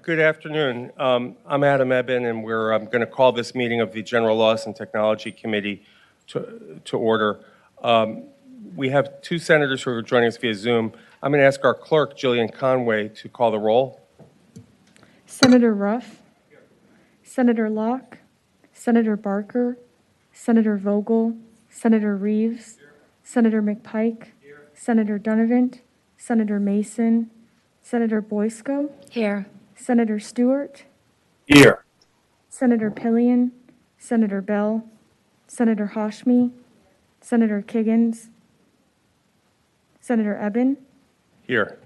Good afternoon. I'm Adam Eben, and we're going to call this meeting of the General Laws and Technology Committee to order. We have two senators who are joining us via Zoom. I'm going to ask our clerk, Jillian Conway, to call the roll. Senator Ruff, Senator Locke, Senator Barker, Senator Vogel, Senator Reeves, Senator McPike, Senator Donovan, Senator Mason, Senator Boysko. Here. Senator Stewart. Here. Senator Pillion, Senator Bell, Senator Hashmi, Senator Kiggins, Senator Eben. Here.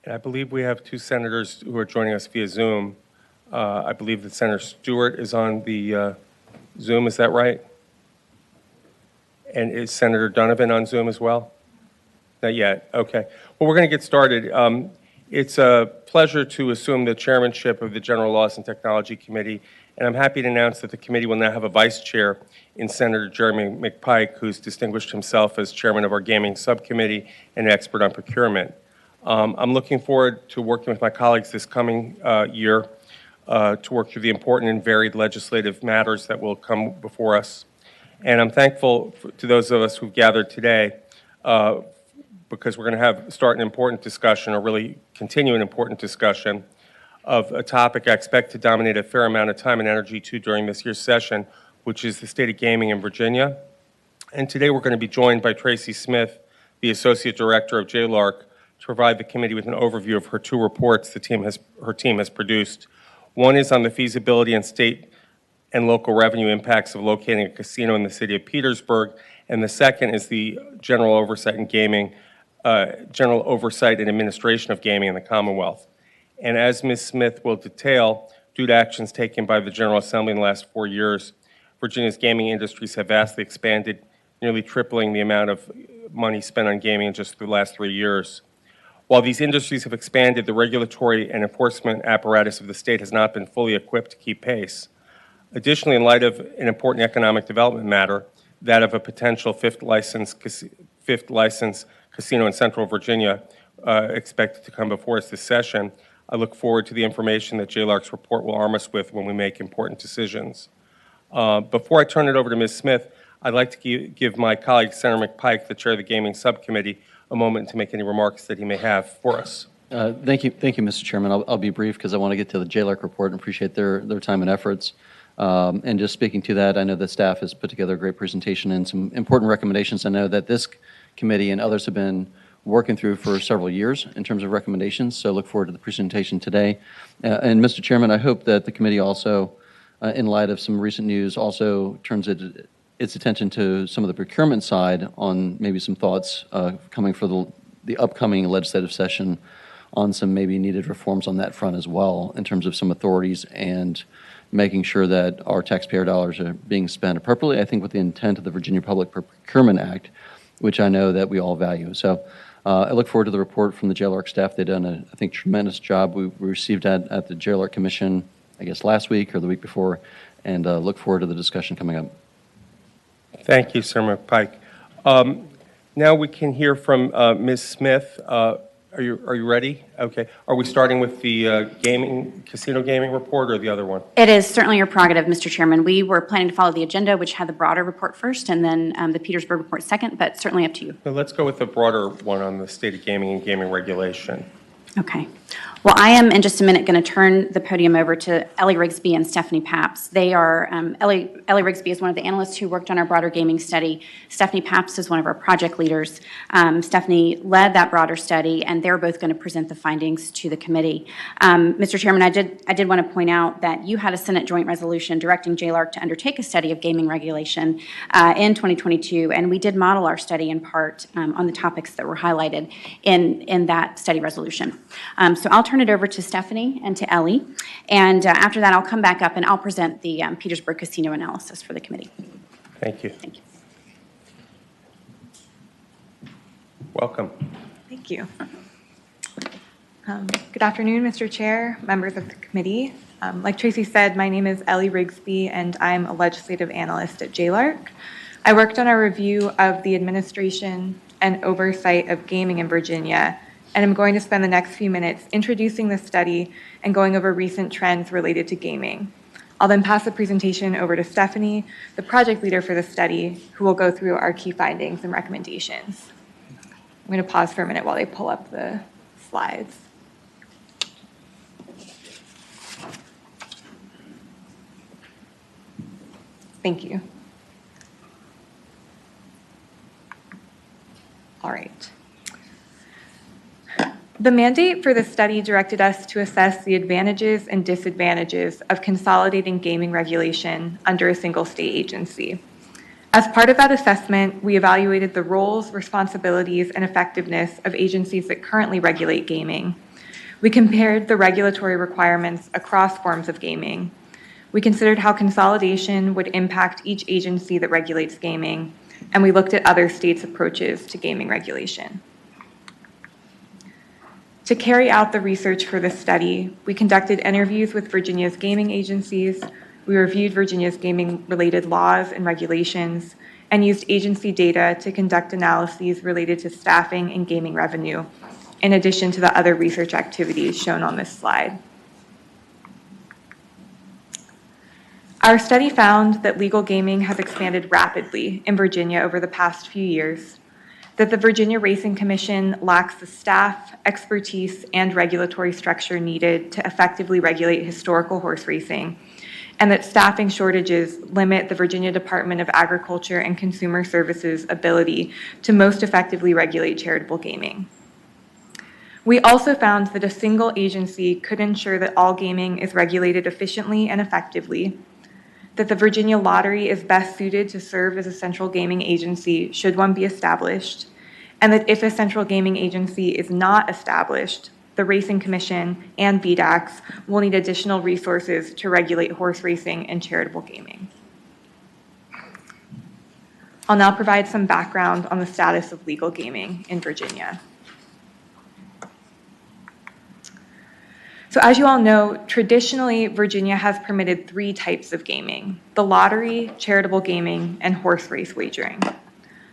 And I believe we have two senators who are joining us via Zoom. I believe that Senator Stewart is on the Zoom, is that right? And is Senator Donovan on Zoom as well? Not yet, okay. Well, we're going to get started. It's a pleasure to assume the chairmanship of the General Laws and Technology Committee, and I'm happy to announce that the committee will now have a vice chair in Senator Jeremy McPike, who's distinguished himself as chairman of our gaming subcommittee and an expert on procurement. I'm looking forward to working with my colleagues this coming year to work through the important and varied legislative matters that will come before us. And I'm thankful to those of us who've gathered today because we're going to start an important discussion, or really continue an important discussion of a topic I expect to dominate a fair amount of time and energy too during this year's session, which is the state of gaming in Virginia. And today we're going to be joined by Tracy Smith, the Associate Director of JLARC, to provide the committee with an overview of her two reports her team has produced. One is on the feasibility and state and local revenue impacts of locating a casino in the city of Petersburg, and the second is the general oversight and administration of gaming in the Commonwealth. And as Ms. Smith will detail, due to actions taken by the General Assembly in the last 4 years, Virginia's gaming industries have vastly expanded, nearly tripling the amount of money spent on gaming in just the last 3 years. While these industries have expanded, the regulatory and enforcement apparatus of the state has not been fully equipped to keep pace. Additionally, in light of an important economic development matter, that of a potential fifth license casino in Central Virginia expected to come before us this session, I look forward to the information that JLARC's report will arm us with when we make important decisions. Before I turn it over to Ms. Smith, I'd like to give my colleague, Senator McPike, the chair of the Gaming Subcommittee, a moment to make any remarks that he may have for us. Thank you, Mr. Chairman. I'll be brief because I want to get to the JLARC report and appreciate their time and efforts. And just speaking to that, I know the staff has put together a great presentation and some important recommendations. I know that this committee and others have been working through for several years in terms of recommendations, so look forward to the presentation today. And Mr. Chairman, I hope that the committee also, in light of some recent news, also turns its attention to some of the procurement side on maybe some thoughts coming for the upcoming legislative session on some maybe needed reforms on that front as well in terms of some authorities and making sure that our taxpayer dollars are being spent appropriately, I think with the intent of the Virginia Public Procurement Act, which I know that we all value. So I look forward to the report from the JLARC staff. They've done I think, tremendous job. We received that at the JLARC Commission, I guess, last week or the week before, and look forward to the discussion coming up. Thank you, Senator McPike. Now we can hear from Ms. Smith. Are you ready? Okay. Are we starting with the casino gaming report or the other one? It is certainly your prerogative, Mr. Chairman. We were planning to follow the agenda, which had the broader report first and then the Petersburg report second, but certainly up to you. So let's go with the broader one on the state of gaming and gaming regulation. Okay. Well, I am in just a minute going to turn the podium over to Ellie Rigsby and Stephanie Papps. They are, Ellie Rigsby is one of the analysts who worked on our broader gaming study. Stephanie Papps is one of our project leaders. Stephanie led that broader study, and they're both going to present the findings to the committee. Mr. Chairman, I did want to point out that you had a Senate joint resolution directing JLARC to undertake a study of gaming regulation in 2022, and we did model our study in part on the topics that were highlighted in that study resolution. So I'll turn it over to Stephanie and to Ellie, and after that I'll come back up and I'll present the Petersburg casino analysis for the committee. Thank you. Thank you. Welcome. Thank you. Good afternoon, Mr. Chair, members of the committee. Like Tracy said, my name is Ellie Rigsby, and I'm a legislative analyst at JLARC. I worked on a review of the administration and oversight of gaming in Virginia and I'm going to spend the next few minutes introducing the study and going over recent trends related to gaming. I'll then pass the presentation over to Stephanie, the project leader for the study, who will go through our key findings and recommendations. I'm going to pause for a minute while they pull up the slides. Thank you. All right. The mandate for the study directed us to assess the advantages and disadvantages of consolidating gaming regulation under a single state agency. As part of that assessment, we evaluated the roles, responsibilities, and effectiveness of agencies that currently regulate gaming. We compared the regulatory requirements across forms of gaming. We considered how consolidation would impact each agency that regulates gaming, and we looked at other states' approaches to gaming regulation. To carry out the research for this study, we conducted interviews with Virginia's gaming agencies, we reviewed Virginia's gaming-related laws and regulations, and used agency data to conduct analyses related to staffing and gaming revenue, in addition to the other research activities shown on this slide. Our study found that legal gaming has expanded rapidly in Virginia over the past few years, that the Virginia Racing Commission lacks the staff, expertise, and regulatory structure needed to effectively regulate historical horse racing, and that staffing shortages limit the Virginia Department of Agriculture and Consumer Services' ability to most effectively regulate charitable gaming. We also found that a single agency could ensure that all gaming is regulated efficiently and effectively, that the Virginia Lottery is best suited to serve as a central gaming agency should one be established, and that if a central gaming agency is not established, the Racing Commission and VDACs will need additional resources to regulate horse racing and charitable gaming. I'll now provide some background on the status of legal gaming in Virginia. So as you all know, traditionally, Virginia has permitted 3 types of gaming: the lottery, charitable gaming, and horse race wagering.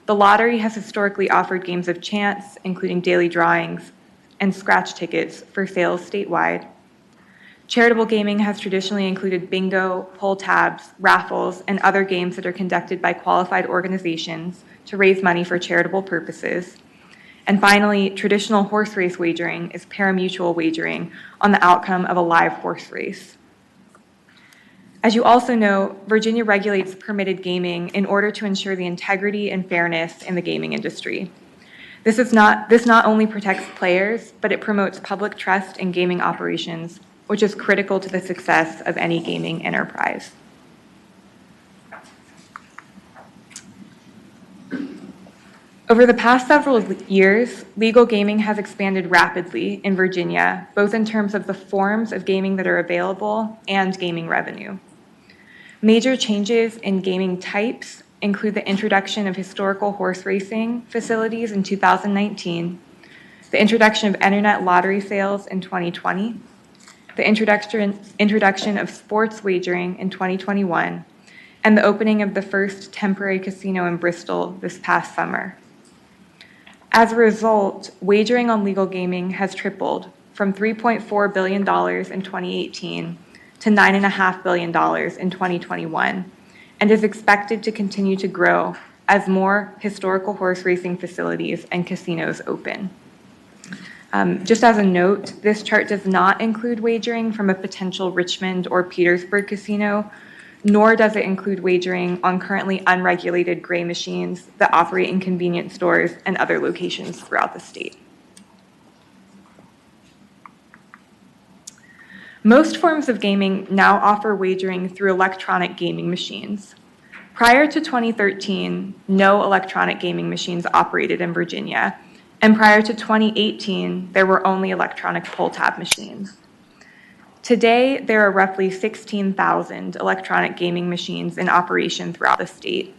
The lottery has historically offered games of chance, including daily drawings and scratch tickets for sales statewide. Charitable gaming has traditionally included bingo, pull tabs, raffles, and other games that are conducted by qualified organizations to raise money for charitable purposes. And finally, traditional horse race wagering is parimutuel wagering on the outcome of a live horse race. As you also know, Virginia regulates permitted gaming in order to ensure the integrity and fairness in the gaming industry. This not only protects players, but it promotes public trust in gaming operations, which is critical to the success of any gaming enterprise. Over the past several years, legal gaming has expanded rapidly in Virginia, both in terms of the forms of gaming that are available and gaming revenue. Major changes in gaming types include the introduction of historical horse racing facilities in 2019, the introduction of internet lottery sales in 2020, the introduction of sports wagering in 2021, and the opening of the first temporary casino in Bristol this past summer. As a result, wagering on legal gaming has tripled from $3.4 billion in 2018 to $9.5 billion in 2021, and is expected to continue to grow as more historical horse racing facilities and casinos open. Just as a note, this chart does not include wagering from a potential Richmond or Petersburg casino, nor does it include wagering on currently unregulated gray machines that operate in convenience stores and other locations throughout the state. Most forms of gaming now offer wagering through electronic gaming machines. Prior to 2013, no electronic gaming machines operated in Virginia, and prior to 2018, there were only electronic pull tab machines. Today, there are roughly 16,000 electronic gaming machines in operation throughout the state,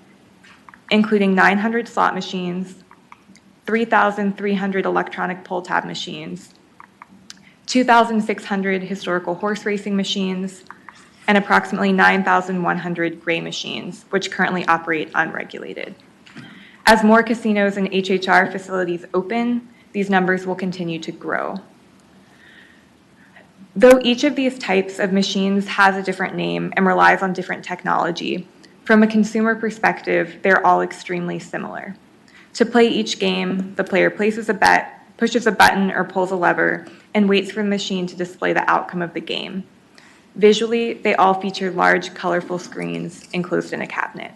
including 900 slot machines, 3,300 electronic pull tab machines, 2,600 historical horse racing machines, and approximately 9,100 gray machines, which currently operate unregulated. As more casinos and HHR facilities open, these numbers will continue to grow. Though each of these types of machines has a different name and relies on different technology, from a consumer perspective, they're all extremely similar. To play each game, the player places a bet, pushes a button or pulls a lever, and waits for the machine to display the outcome of the game. Visually, they all feature large, colorful screens enclosed in a cabinet.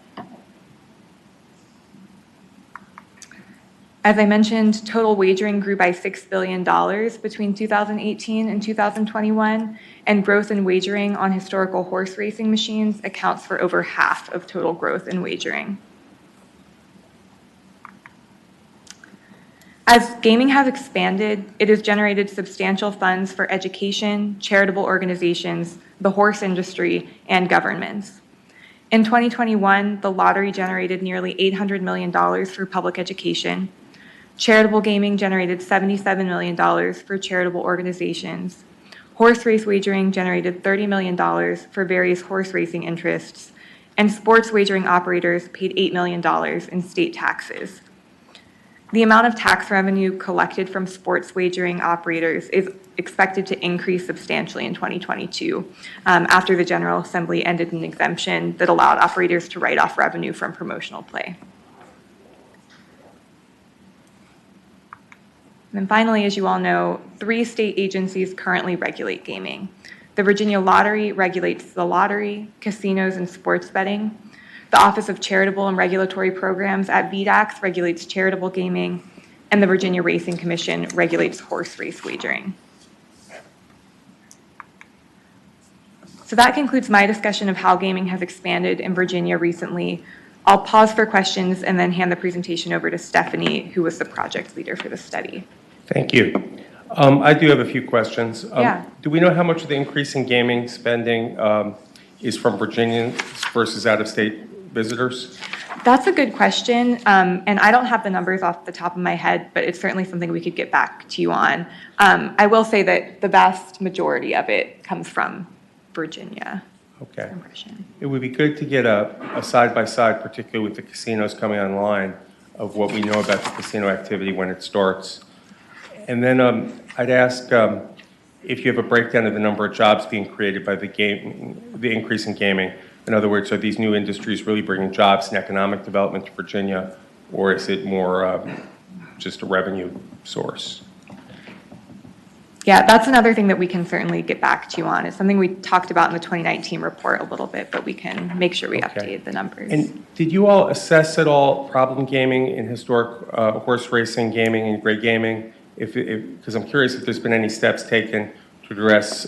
As I mentioned, total wagering grew by $6 billion between 2018 and 2021, and growth in wagering on historical horse racing machines accounts for over half of total growth in wagering. As gaming has expanded, it has generated substantial funds for education, charitable organizations, the horse industry, and governments. In 2021, the lottery generated nearly $800 million for public education. Charitable gaming generated $77 million for charitable organizations. Horse race wagering generated $30 million for various horse racing interests. And sports wagering operators paid $8 million in state taxes. The amount of tax revenue collected from sports wagering operators is expected to increase substantially in 2022 after the General Assembly ended an exemption that allowed operators to write off revenue from promotional play. And then finally, as you all know, 3 state agencies currently regulate gaming. The Virginia Lottery regulates the lottery, casinos, and sports betting. The Office of Charitable and Regulatory Programs at VDAX regulates charitable gaming, and the Virginia Racing Commission regulates horse race wagering. So that concludes my discussion of how gaming has expanded in Virginia recently. I'll pause for questions and then hand the presentation over to Stephanie, who was the project leader for the study. Thank you. I do have a few questions. Yeah. Do we know how much of the increase in gaming spending is from Virginians versus out-of-state visitors? That's a good question, and I don't have the numbers off the top of my head, but it's certainly something we could get back to you on. I will say that the vast majority of it comes from Virginia. Okay. Impression. It would be good to get a side-by-side, particularly with the casinos coming online, of what we know about the casino activity when it starts. And then I'd ask if you have a breakdown of the number of jobs being created by the increase in gaming. In other words, are these new industries really bringing jobs and economic development to Virginia, or is it more just a revenue source? Yeah, that's another thing that we can certainly get back to you on. It's something we talked about in the 2019 report a little bit, but we can make sure we update the numbers. And did you all assess at all problem gaming in historic horse racing gaming and gray gaming? Because I'm curious if there's been any steps taken to address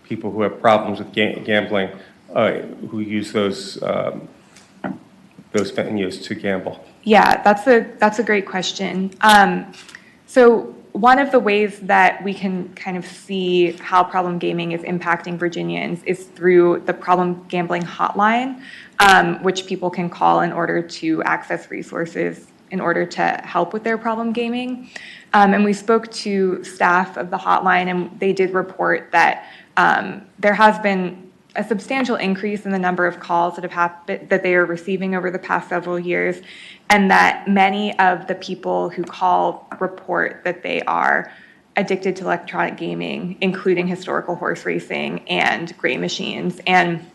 people who have problems with gambling, who use those venues to gamble. Yeah, that's a great question. So one of the ways that we can kind of see how problem gaming is impacting Virginians is through the problem gambling hotline, which people can call in order to access resources in order to help with their problem gaming. And we spoke to staff of the hotline, and they did report that there has been a substantial increase in the number of calls that they are receiving over the past several years, and that many of the people who call report that they are addicted to electronic gaming, including historical horse racing and gray machines. And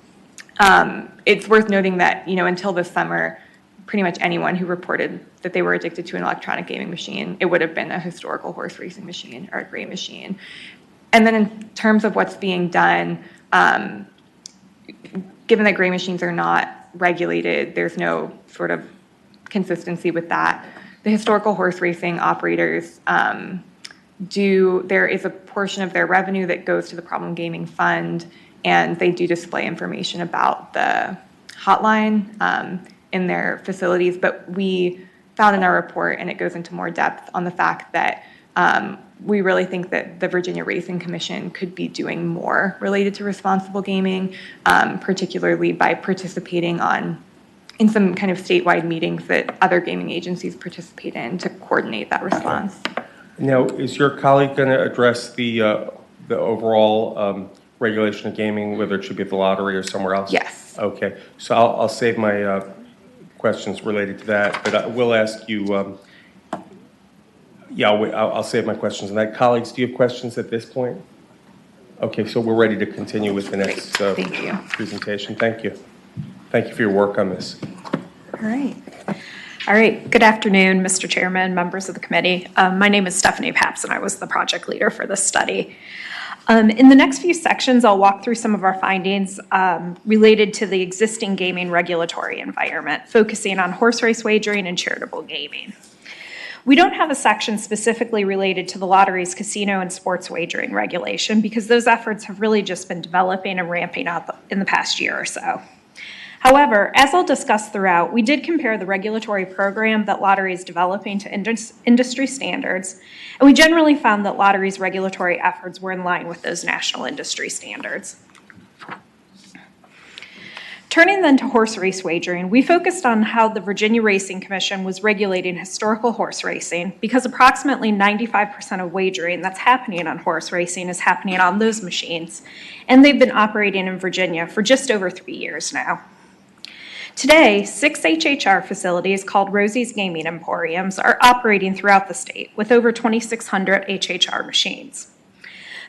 it's worth noting that, until this summer, pretty much anyone who reported that they were addicted to an electronic gaming machine, it would have been a historical horse racing machine or a gray machine. And then in terms of what's being done, given that gray machines are not regulated, there's no sort of consistency with that. The historical horse racing operators there is a portion of their revenue that goes to the problem gaming fund, and they do display information about the hotline in their facilities. But we found in our report, and it goes into more depth on the fact that we really think that the Virginia Racing Commission could be doing more related to responsible gaming, particularly by participating in some kind of statewide meetings that other gaming agencies participate in to coordinate that response. Now, is your colleague going to address the overall regulation of gaming, whether it should be at the lottery or somewhere else? Yes. Okay, so I'll save my questions related to that, but I will ask you, Yeah, I'll save my questions on that. Colleagues, do you have questions at this point? Okay, so we're ready to continue with the next Thank you. presentation. Thank you. Thank you for your work on this. All right. All right. Good afternoon, Mr. Chairman, members of the committee. My name is Stephanie Paps, and I was the project leader for this study. In the next few sections, I'll walk through some of our findings related to the existing gaming regulatory environment, focusing on horse race wagering and charitable gaming. We don't have a section specifically related to the lottery's casino and sports wagering regulation because those efforts have really just been developing and ramping up in the past year or so. However, as I'll discuss throughout, we did compare the regulatory program that lottery is developing to industry standards, and we generally found that lottery's regulatory efforts were in line with those national industry standards. Turning then to horse race wagering, we focused on how the Virginia Racing Commission was regulating historical horse racing because approximately 95% of wagering that's happening on horse racing is happening on those machines, and they've been operating in Virginia for just over 3 years now. Today, 6 HHR facilities called Rosie's Gaming Emporiums are operating throughout the state with over 2,600 HHR machines.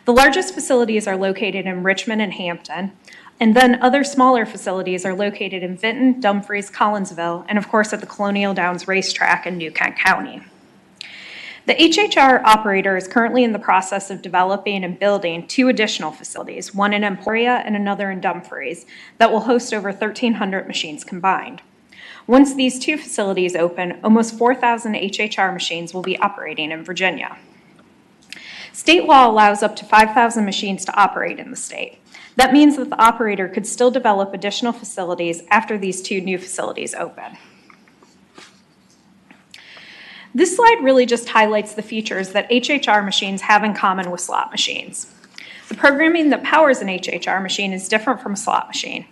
The largest facilities are located in Richmond and Hampton, and then other smaller facilities are located in Vinton, Dumfries, Collinsville, and of course at the Colonial Downs Racetrack in New Kent County. The HHR operator is currently in the process of developing and building 2 additional facilities, one in Emporia and another in Dumfries, that will host over 1,300 machines combined. Once these 2 facilities open, almost 4,000 HHR machines will be operating in Virginia. State law allows up to 5,000 machines to operate in the state. That means that the operator could still develop additional facilities after these 2 new facilities open. This slide really just highlights the features that HHR machines have in common with slot machines. The programming that powers an HHR machine is different from a slot machine.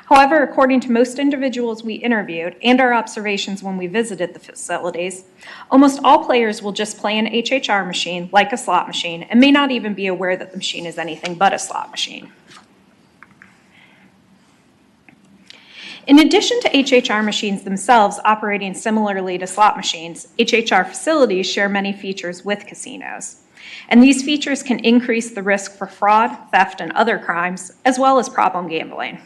However, according to most individuals we interviewed and our observations when we visited the facilities, almost all players will just play an HHR machine like a slot machine and may not even be aware that the machine is anything but a slot machine. In addition to HHR machines themselves operating similarly to slot machines, HHR facilities share many features with casinos. And these features can increase the risk for fraud, theft, and other crimes, as well as problem gambling.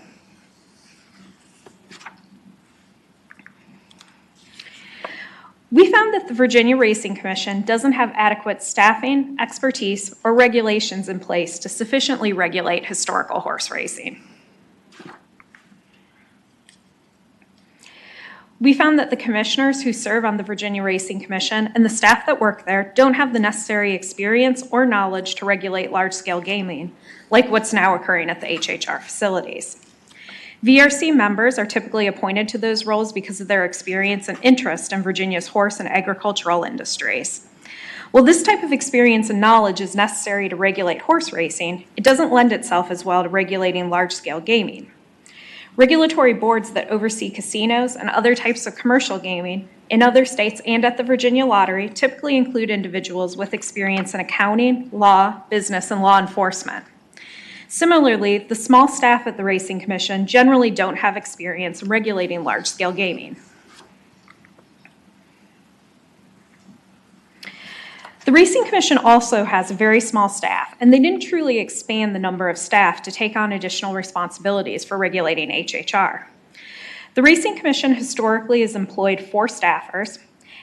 We found that the Virginia Racing Commission doesn't have adequate staffing, expertise, or regulations in place to sufficiently regulate historical horse racing. We found that the commissioners who serve on the Virginia Racing Commission and the staff that work there don't have the necessary experience or knowledge to regulate large-scale gaming, like what's now occurring at the HHR facilities. VRC members are typically appointed to those roles because of their experience and interest in Virginia's horse and agricultural industries. While this type of experience and knowledge is necessary to regulate horse racing, it doesn't lend itself as well to regulating large-scale gaming. Regulatory boards that oversee casinos and other types of commercial gaming in other states and at the Virginia Lottery typically include individuals with experience in accounting, law, business, and law enforcement. Similarly, the small staff at the Racing Commission generally don't have experience in regulating large-scale gaming. The Racing Commission also has a very small staff, and they didn't truly expand the number of staff to take on additional responsibilities for regulating HHR. The Racing Commission historically has employed 4 staffers,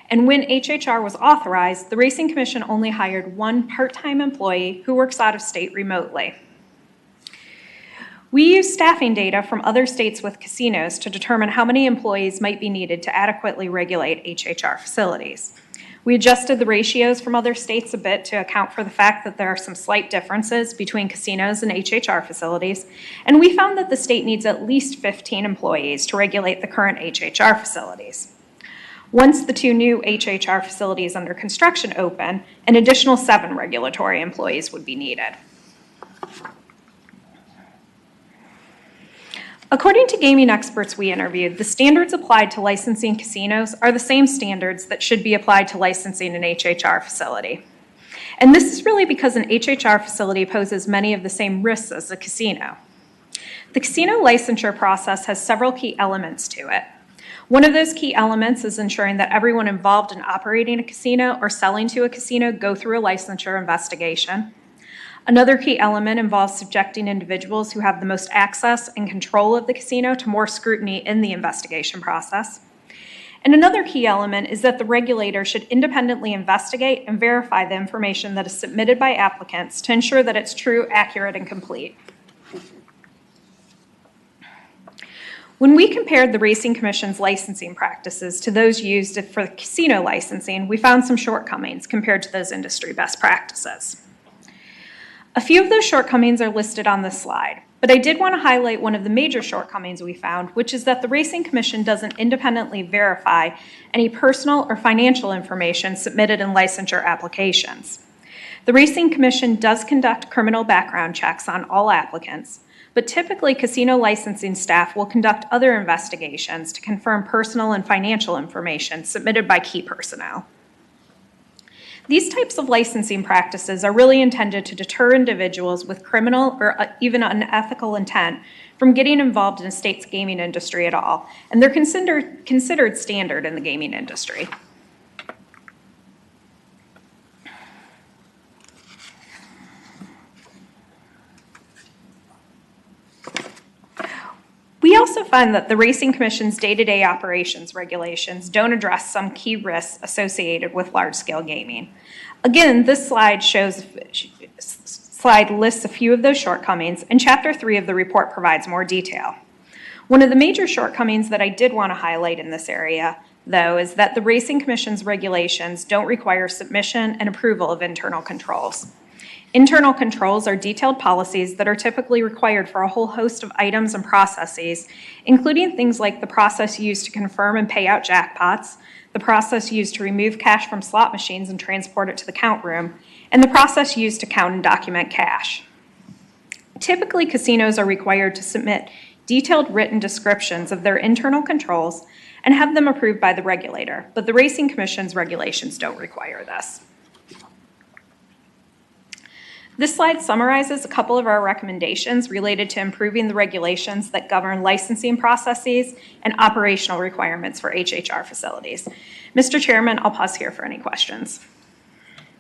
and when HHR was authorized, the Racing Commission only hired 1 part-time employee who works out of state remotely. We use staffing data from other states with casinos to determine how many employees might be needed to adequately regulate HHR facilities. We adjusted the ratios from other states a bit to account for the fact that there are some slight differences between casinos and HHR facilities, and we found that the state needs at least 15 employees to regulate the current HHR facilities. Once the 2 new HHR facilities under construction open, an additional 7 regulatory employees would be needed. According to gaming experts we interviewed, the standards applied to licensing casinos are the same standards that should be applied to licensing an HHR facility. And this is really because an HHR facility poses many of the same risks as a casino. The casino licensure process has several key elements to it. One of those key elements is ensuring that everyone involved in operating a casino or selling to a casino go through a licensure investigation. Another key element involves subjecting individuals who have the most access and control of the casino to more scrutiny in the investigation process. And another key element is that the regulator should independently investigate and verify the information that is submitted by applicants to ensure that it's true, accurate, and complete. When we compared the Racing Commission's licensing practices to those used for casino licensing, we found some shortcomings compared to those industry best practices. A few of those shortcomings are listed on this slide, but I did want to highlight one of the major shortcomings we found, which is that the Racing Commission doesn't independently verify any personal or financial information submitted in licensure applications. The Racing Commission does conduct criminal background checks on all applicants, but typically casino licensing staff will conduct other investigations to confirm personal and financial information submitted by key personnel. These types of licensing practices are really intended to deter individuals with criminal or even unethical intent from getting involved in a state's gaming industry at all, and they're considered standard in the gaming industry. We also find that the Racing Commission's day-to-day operations regulations don't address some key risks associated with large-scale gaming. Again, this slide lists a few of those shortcomings, and Chapter 3 of the report provides more detail. One of the major shortcomings that I did want to highlight in this area, though, is that the Racing Commission's regulations don't require submission and approval of internal controls. Internal controls are detailed policies that are typically required for a whole host of items and processes, including things like the process used to confirm and pay out jackpots, the process used to remove cash from slot machines and transport it to the count room, and the process used to count and document cash. Typically, casinos are required to submit detailed written descriptions of their internal controls and have them approved by the regulator, but the Racing Commission's regulations don't require this. This slide summarizes a couple of our recommendations related to improving the regulations that govern licensing processes and operational requirements for HHR facilities. Mr. Chairman, I'll pause here for any questions.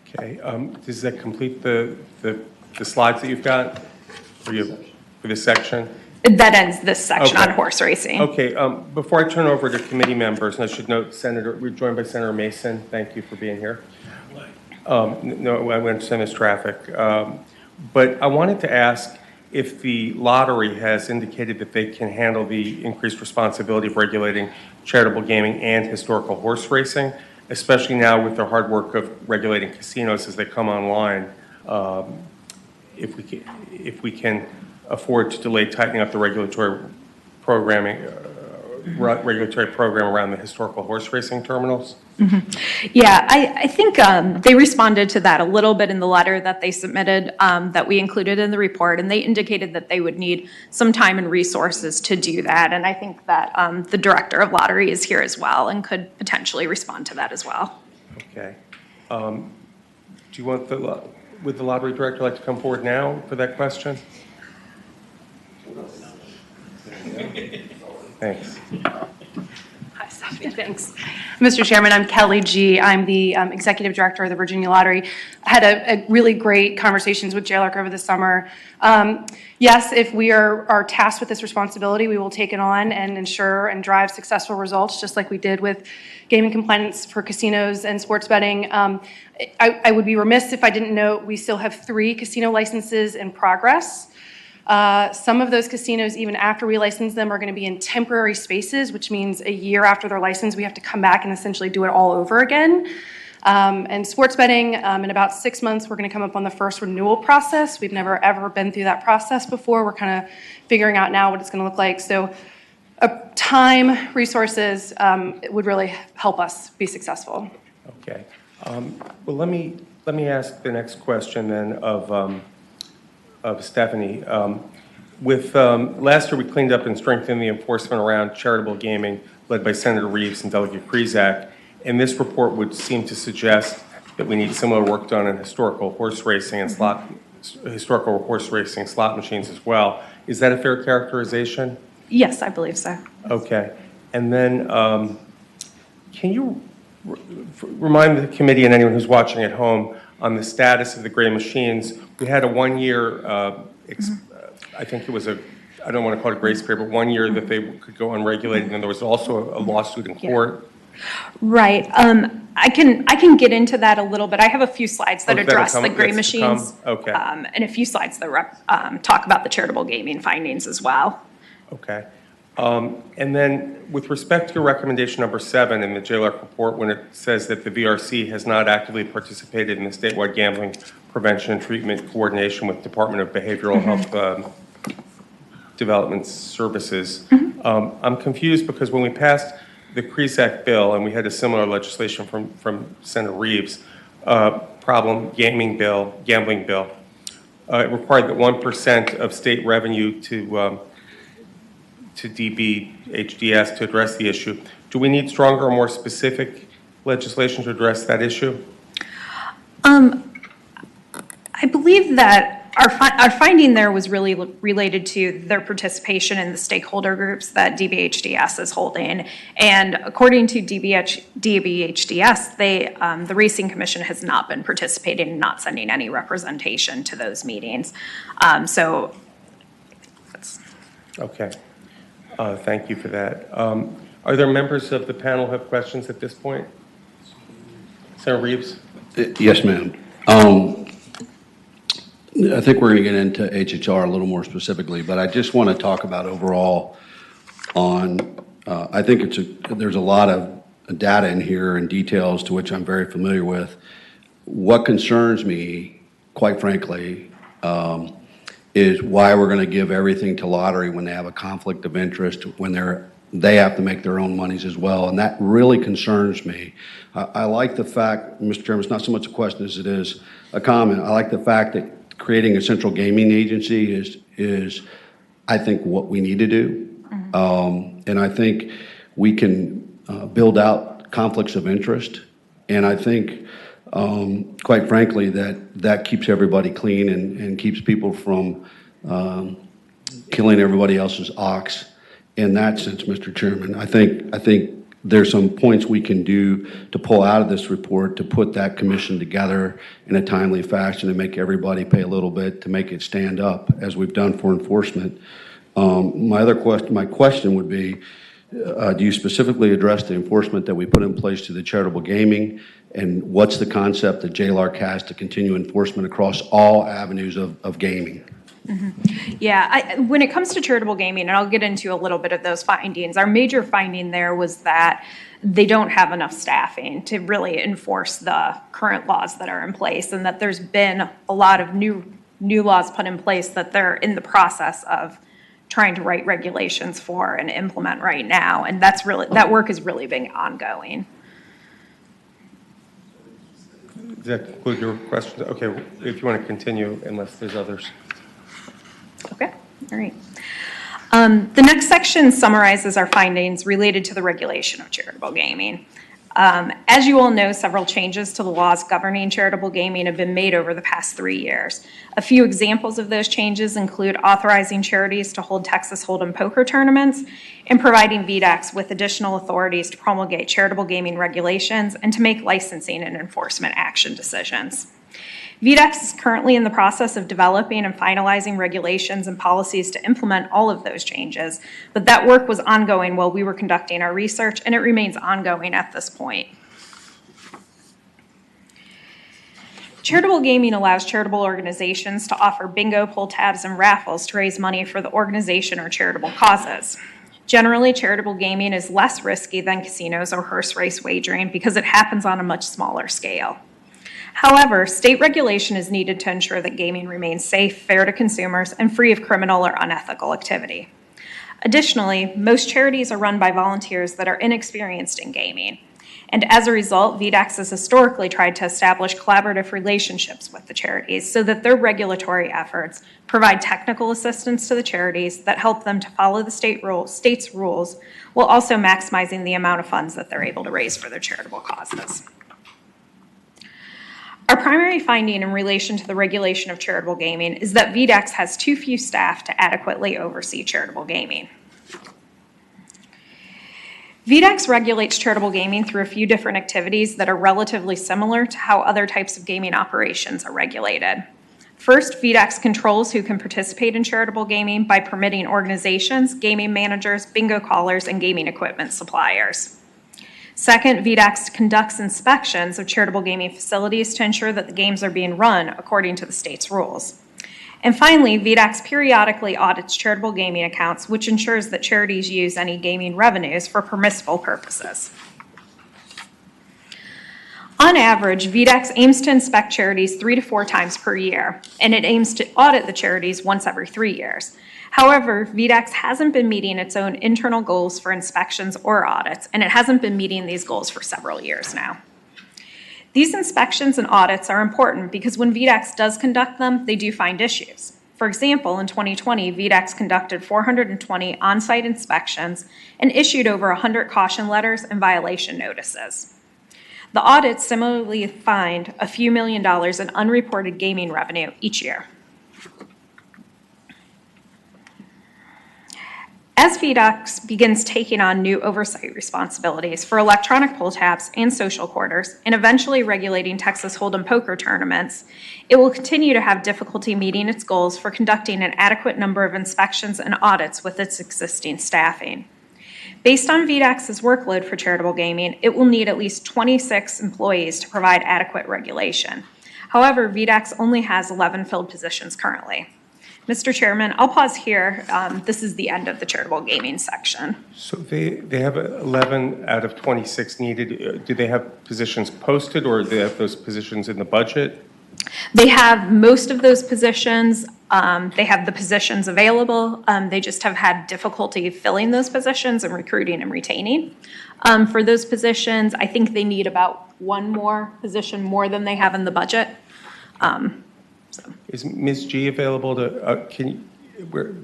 Okay, does that complete the slides that you've got for this section? That ends this section Okay. on horse racing. Okay, before I turn over to committee members, and I should note, we're joined by Senator Mason. Thank you for being here. No, I understand this traffic. But I wanted to ask if the lottery has indicated that they can handle the increased responsibility of regulating charitable gaming and historical horse racing, especially now with the hard work of regulating casinos as they come online. If we can afford to delay tightening up the regulatory program around the historical horse racing terminals? Yeah, I think they responded to that a little bit in the letter that they submitted that we included in the report, and they indicated that they would need some time and resources to do that. And I think that the director of lottery is here as well and could potentially respond to that as well. Okay. Do you want would the lottery director like to come forward now for that question? Thanks. Hi, Stephanie. Thanks. Mr. Chairman, I'm Kelly G. I'm the Executive Director of the Virginia Lottery. I had a really great conversations with Jailer over the summer. Yes, if we are tasked with this responsibility, we will take it on and ensure and drive successful results, just like we did with gaming compliance for casinos and sports betting. I would be remiss if I didn't note we still have 3 casino licenses in progress. Some of those casinos, even after we license them, are going to be in temporary spaces, which means a year after their license, we have to come back and essentially do it all over again. And sports betting, in about 6 months, we're going to come up on the first renewal process. We've never, ever been through that process before. We're kind of figuring out now what it's going to look like. So time, resources would really help us be successful. Okay. Well, let me ask the next question then of Stephanie. Last year, we cleaned up and strengthened the enforcement around charitable gaming led by Senator Reeves and Delegate Krizak, and this report would seem to suggest that we need similar work done in historical horse racing and slot machines as well. Is that a fair characterization? Yes, I believe so. Okay. And then can you remind the committee and anyone who's watching at home on the status of the gray machines? We had a 1 year, I think it was I don't want to call it a grace period, but 1 year that they could go unregulated, and there was also a lawsuit in court. Right. I can get into that a little bit. I have a few slides that address the gray machines. Okay. And a few slides that talk about the charitable gaming findings as well. Okay. And then with respect to your recommendation number 7 in the JLARC report, when it says that the VRC has not actively participated in the statewide gambling prevention and treatment coordination with Department of Behavioral Health Development Services, I'm confused because when we passed the CRESAC bill, and we had a similar legislation from Senator Reeves, gambling bill, it required that 1% of state revenue to DBHDS to address the issue. Do we need stronger or more specific legislation to address that issue? I believe that our finding there was really related to their participation in the stakeholder groups that DBHDS is holding. And according to DBHDS, the Racing Commission has not been participating and not sending any representation to those meetings. So that's... Okay. Thank you for that. Are there members of the panel who have questions at this point? Senator Reeves? Yes, ma'am. I think we're going to get into HHR a little more specifically, but I just want to talk about overall on, I think there's a lot of data in here and details to which I'm very familiar with. What concerns me, quite frankly, is why we're going to give everything to lottery when they have a conflict of interest, when they have to make their own monies as well, and that really concerns me. I like the fact, Mr. Chairman, it's not so much a question as it is a comment. I like the fact that creating a central gaming agency is I think, what we need to do. And I think we can build out conflicts of interest. And I think, quite frankly, that keeps everybody clean and keeps people from killing everybody else's ox. In that sense, Mr. Chairman, I think there's some points we can do to pull out of this report to put that commission together in a timely fashion and make everybody pay a little bit to make it stand up, as we've done for enforcement. My question would be, do you specifically address the enforcement that we put in place to the charitable gaming, and what's the concept that JLARC has to continue enforcement across all avenues of gaming? Yeah, when it comes to charitable gaming, and I'll get into a little bit of those findings, our major finding there was that they don't have enough staffing to really enforce the current laws that are in place, and that there's been a lot of new laws put in place that they're in the process of trying to write regulations for and implement right now, and that work has really been ongoing. Does that conclude your question? Okay, if you want to continue, unless there's others. Okay, all right. The next section summarizes our findings related to the regulation of charitable gaming. As you all know, several changes to the laws governing charitable gaming have been made over the past 3 years. A few examples of those changes include authorizing charities to hold Texas Hold'em poker tournaments and providing VDACs with additional authorities to promulgate charitable gaming regulations and to make licensing and enforcement action decisions. VDACs is currently in the process of developing and finalizing regulations and policies to implement all of those changes, but that work was ongoing while we were conducting our research, and it remains ongoing at this point. Charitable gaming allows charitable organizations to offer bingo, pull tabs, and raffles to raise money for the organization or charitable causes. Generally, charitable gaming is less risky than casinos or horse race wagering because it happens on a much smaller scale. However, state regulation is needed to ensure that gaming remains safe, fair to consumers, and free of criminal or unethical activity. Additionally, most charities are run by volunteers that are inexperienced in gaming. And as a result, VDACs has historically tried to establish collaborative relationships with the charities so that their regulatory efforts provide technical assistance to the charities that help them to follow the state's rules while also maximizing the amount of funds that they're able to raise for their charitable causes. Our primary finding in relation to the regulation of charitable gaming is that VDACs has too few staff to adequately oversee charitable gaming. VDAX regulates charitable gaming through a few different activities that are relatively similar to how other types of gaming operations are regulated. First, VDAX controls who can participate in charitable gaming by permitting organizations, gaming managers, bingo callers, and gaming equipment suppliers. Second, VDAX conducts inspections of charitable gaming facilities to ensure that the games are being run according to the state's rules. And finally, VDAX periodically audits charitable gaming accounts, which ensures that charities use any gaming revenues for permissible purposes. On average, VDAX aims to inspect charities 3 to 4 times per year, and it aims to audit the charities once every 3 years. However, VDAX hasn't been meeting its own internal goals for inspections or audits, and it hasn't been meeting these goals for several years now. These inspections and audits are important because when VDAX does conduct them, they do find issues. For example, in 2020, VDAX conducted 420 on-site inspections and issued over 100 caution letters and violation notices. The audits similarly find a few $1 million in unreported gaming revenue each year. As VDAX begins taking on new oversight responsibilities for electronic pull tabs and social quarters, and eventually regulating Texas Hold'em poker tournaments, it will continue to have difficulty meeting its goals for conducting an adequate number of inspections and audits with its existing staffing. Based on VDAX's workload for charitable gaming, it will need at least 26 employees to provide adequate regulation. However, VDAX only has 11 filled positions currently. Mr. Chairman, I'll pause here. This is the end of the charitable gaming section. So they have 11 out of 26 needed. Do they have positions posted, or do they have those positions in the budget? They have most of those positions. They have the positions available. They just have had difficulty filling those positions and recruiting and retaining. For those positions, I think they need about one more position more than they have in the budget. Is Ms. G available to,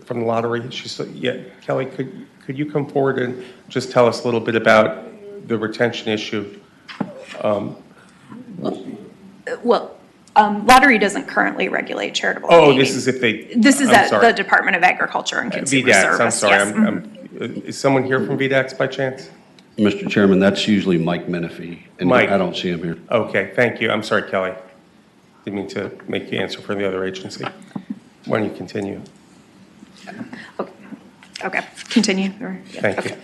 from the lottery? She's, yeah, Kelly, could you come forward and just tell us a little bit about the retention issue? Lottery doesn't currently regulate charitable Oh, gaming. this is if they. This is I'm at sorry. the Department of Agriculture and Consumer VDAX, Service. I'm sorry. Yes. Is someone here from VDAX by chance? Mr. Chairman, that's usually Mike Menifee, and Mike. I don't see him here. Okay, thank you. I'm sorry, Kelly. Didn't mean to make you answer for the other agency. Why don't you continue? Okay, continue. Thank you. Okay,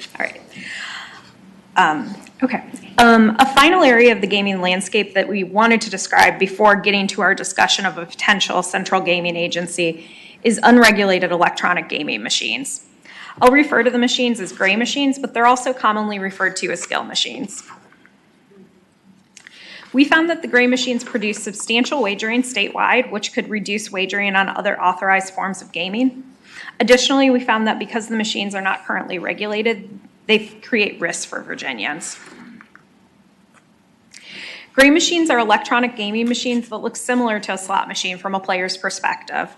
all right. Okay. A final area of the gaming landscape that we wanted to describe before getting to our discussion of a potential central gaming agency is unregulated electronic gaming machines. I'll refer to the machines as gray machines, but they're also commonly referred to as skill machines. We found that the gray machines produce substantial wagering statewide, which could reduce wagering on other authorized forms of gaming. Additionally, we found that because the machines are not currently regulated, they create risks for Virginians. Gray machines are electronic gaming machines that look similar to a slot machine from a player's perspective,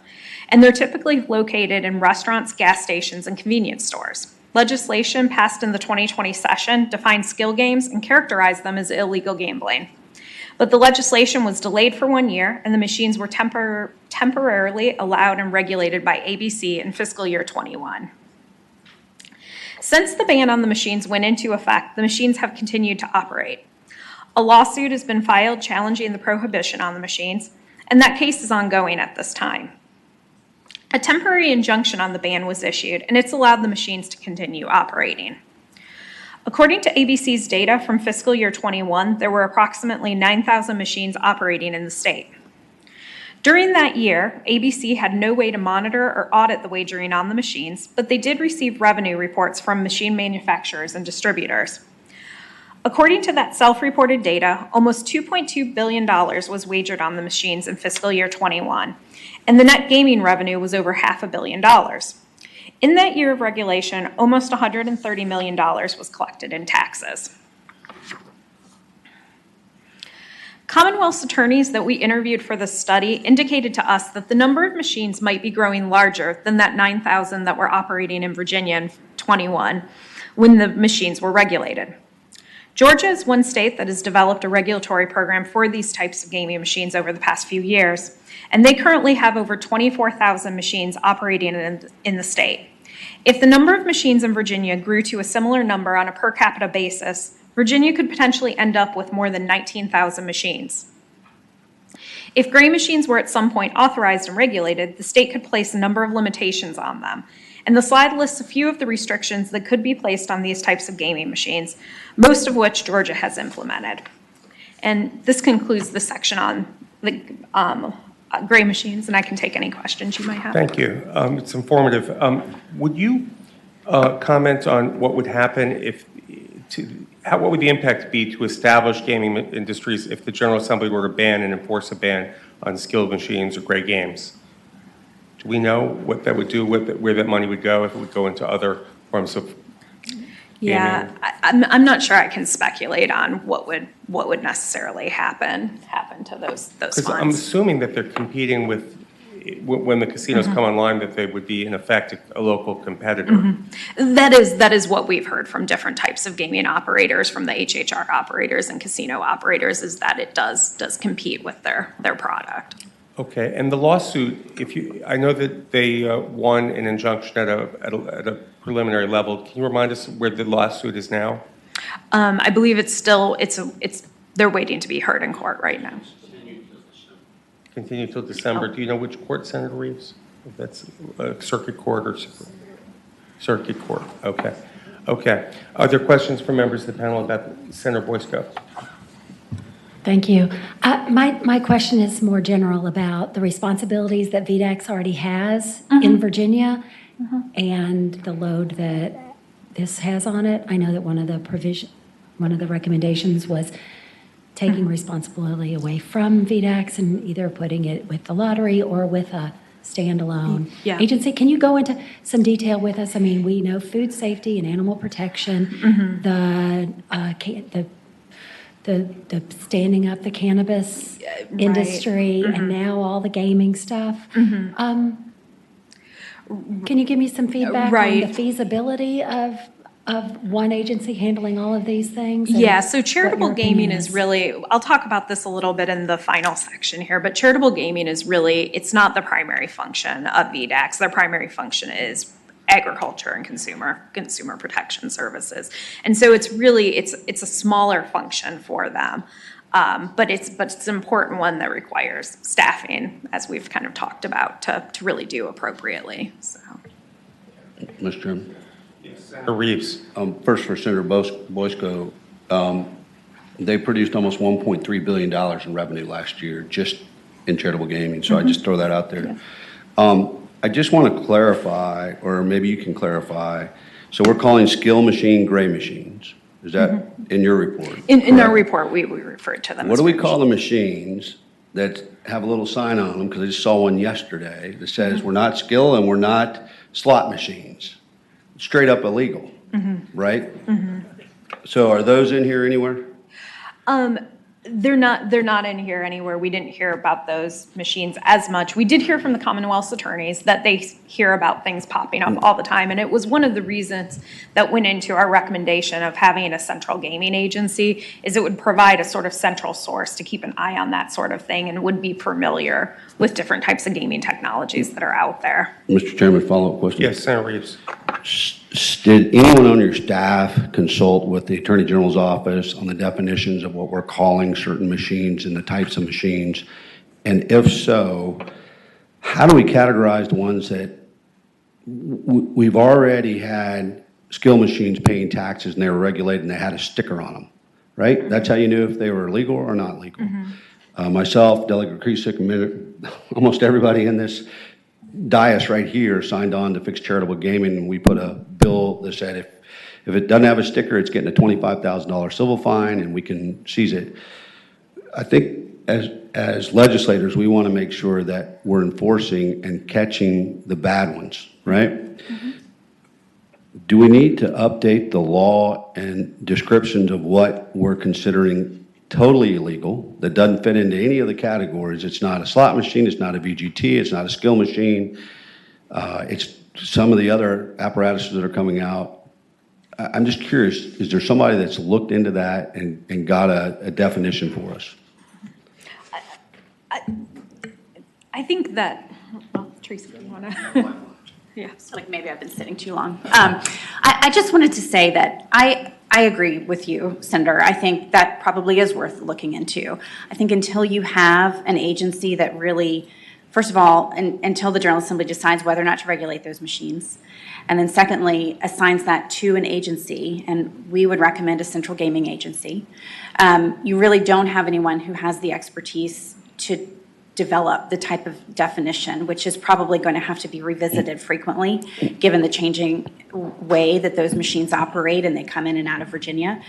and they're typically located in restaurants, gas stations, and convenience stores. Legislation passed in the 2020 session defined skill games and characterized them as illegal gambling. But the legislation was delayed for 1 year, and the machines were temporarily allowed and regulated by ABC in fiscal year 21. Since the ban on the machines went into effect, the machines have continued to operate. A lawsuit has been filed challenging the prohibition on the machines, and that case is ongoing at this time. A temporary injunction on the ban was issued, and it's allowed the machines to continue operating. According to ABC's data from fiscal year 21, there were approximately 9,000 machines operating in the state. During that year, ABC had no way to monitor or audit the wagering on the machines, but they did receive revenue reports from machine manufacturers and distributors. According to that self-reported data, almost $2.2 billion was wagered on the machines in fiscal year 21, and the net gaming revenue was over $500 million. In that year of regulation, almost $130 million was collected in taxes. Commonwealth's attorneys that we interviewed for this study indicated to us that the number of machines might be growing larger than that 9,000 that were operating in Virginia in 21 when the machines were regulated. Georgia is one state that has developed a regulatory program for these types of gaming machines over the past few years, and they currently have over 24,000 machines operating in the state. If the number of machines in Virginia grew to a similar number on a per capita basis, Virginia could potentially end up with more than 19,000 machines. If gray machines were at some point authorized and regulated, the state could place a number of limitations on them. And the slide lists a few of the restrictions that could be placed on these types of gaming machines, most of which Georgia has implemented. And this concludes the section on the gray machines, and I can take any questions you might have. Thank you. It's informative. Would you comment on what would happen what would the impact be to establish gaming industries if the General Assembly were to ban and enforce a ban on skilled machines or gray games? Do we know what that would do, where that money would go, if it would go into other forms of gaming? Yeah, I'm not sure I can speculate on what would necessarily happen to those Because I'm funds. assuming that they're competing with, when the casinos come online, that they would be in effect a local competitor. That is what we've heard from different types of gaming operators, from the HHR operators and casino operators, is that it does compete with their product. Okay, and the lawsuit, I know that they won an injunction at a preliminary level. Can you remind us where the lawsuit is now? I believe they're waiting to be heard in court right now. Continue till December. Do you know which court, Senator Reeves? If that's circuit court or circuit court? Okay. Okay. Are there questions from members of the panel about Senator Boysko? Thank you. My question is more general about the responsibilities that VDAX already has in Virginia and the load that this has on it. I know that one of the recommendations was taking responsibility away from VDAX and either putting it with the lottery or with a standalone agency. Can you go into some detail with us? I mean, we know food safety and animal protection, the standing up the cannabis industry, and now all the gaming stuff. Can you give me some feedback on the feasibility of one agency handling all of these things? Yeah, so charitable gaming is really, I'll talk about this a little bit in the final section here, but charitable gaming is really, it's not the primary function of VDAX. Their primary function is agriculture and consumer protection services. And so it's really, it's a smaller function for them. But it's an important one that requires staffing, as we've kind of talked about, to really do appropriately, so. Mr. Chairman? Senator Reeves. First, for Senator Boysko, they produced almost $1.3 billion in revenue last year just in charitable gaming, so I just throw that out there. I just want to clarify, or maybe you can clarify, so we're calling skill machine gray machines. Is that in your report? In our report, we refer to them as What do we gray call the machines that have a little sign on them, because I just saw one yesterday that says we're not skill and we're not slot machines? Straight up illegal, right? So are those in here anywhere? They're not in here anywhere. We didn't hear about those machines as much. We did hear from the Commonwealth's attorneys that they hear about things popping up all the time, and it was one of the reasons that went into our recommendation of having a central gaming agency, is it would provide a sort of central source to keep an eye on that sort of thing and would be familiar with different types of gaming technologies that are out there. Mr. Chairman, follow-up question? Yes, Senator Reeves. Did anyone on your staff consult with the Attorney General's office on the definitions of what we're calling certain machines and the types of machines? And if so, how do we categorize the ones that we've already had skill machines paying taxes and they were regulated and they had a sticker on them, right? That's how you knew if they were legal or not legal. Myself, Delegate Kresick, almost everybody in this dais right here signed on to fix charitable gaming, and we put a bill that said if it doesn't have a sticker, it's getting a $25,000 civil fine and we can seize it. I think as legislators, we want to make sure that we're enforcing and catching the bad ones, right? Do we need to update the law and descriptions of what we're considering totally illegal, that doesn't fit into any of the categories? It's not a slot machine, it's not a VGT, it's not a skill machine. It's some of the other apparatuses that are coming out. I'm just curious, is there somebody that's looked into that and got a definition for us? I think that, well, Teresa, do you want to? Yes. Like maybe I've been sitting too long. I just wanted to say that I agree with you, Senator. I think that probably is worth looking into. I think until you have an agency that really, first of all, until the General Assembly decides whether or not to regulate those machines, and then secondly, assigns that to an agency, and we would recommend a central gaming agency, you really don't have anyone who has the expertise to develop the type of definition, which is probably going to have to be revisited frequently, given the changing way that those machines operate and they come in and out of Virginia.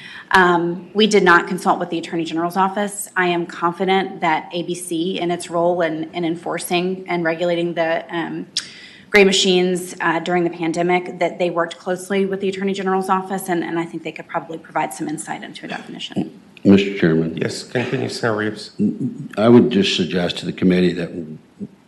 We did not consult with the Attorney General's office. I am confident that ABC, in its role in enforcing and regulating the gray machines during the pandemic, that they worked closely with the Attorney General's office, and I think they could probably provide some insight into a definition. Mr. Chairman. Yes, continue, Senator Reeves. I would just suggest to the committee that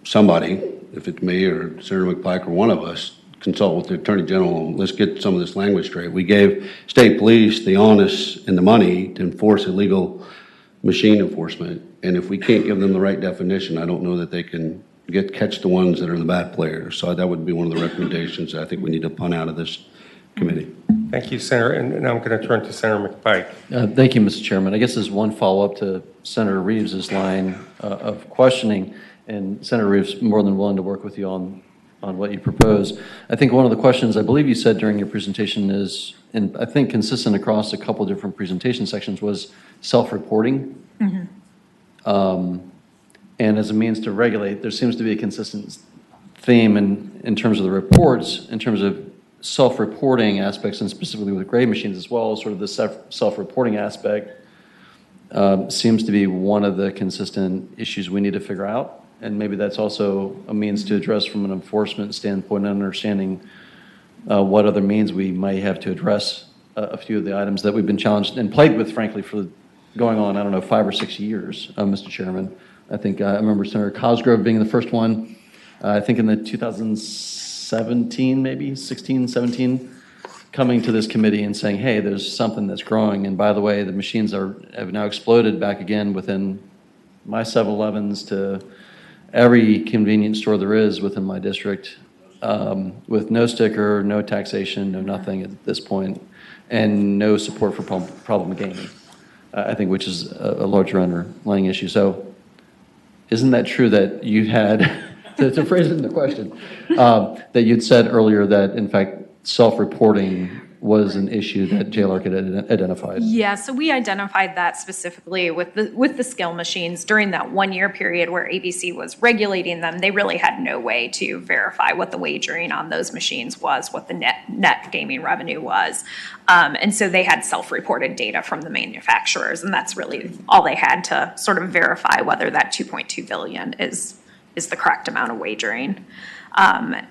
somebody, if it's me or Senator McPike or one of us, consult with the Attorney General and let's get some of this language straight. We gave state police the onus and the money to enforce illegal machine enforcement. And if we can't give them the right definition, I don't know that they can catch the ones that are the bad players. So that would be one of the recommendations that I think we need to punt out of this committee. Thank you, Senator. And now I'm going to turn to Senator McPike. Thank you, Mr. Chairman. I guess as one follow-up to Senator Reeves's line of questioning, and Senator Reeves more than willing to work with you on what you propose. I think one of the questions I believe you said during your presentation is, and I think consistent across a couple different presentation sections, was self-reporting. Mm-hmm. And as a means to regulate, there seems to be a consistent theme in terms of the reports, in terms of self-reporting aspects, and specifically with gray machines as well, sort of the self-reporting aspect seems to be one of the consistent issues we need to figure out. And maybe that's also a means to address from an enforcement standpoint and understanding what other means we might have to address a few of the items that we've been challenged and plagued with, frankly, for going on, I don't know, 5 or 6 years, Mr. Chairman. I think I remember Senator Cosgrove being the first one, I think in the 2017, maybe 16, 17, coming to this committee and saying, hey, there's something that's growing. And by the way, the machines have now exploded back again within my 7-Elevens to every convenience store there is within my district, with no sticker, no taxation, no nothing at this point, and no support for problem gaming, I think, which is a larger underlying issue. So isn't that true that you had, to phrase it in the question, that you'd said earlier that, in fact, self-reporting was an issue that JLARC had identified? Yeah, so we identified that specifically with the skill machines during that 1-year period where ABC was regulating them. They really had no way to verify what the wagering on those machines was, what the net gaming revenue was. And so they had self-reported data from the manufacturers, and that's really all they had to sort of verify whether that 2.2 billion is the correct amount of wagering. Yeah.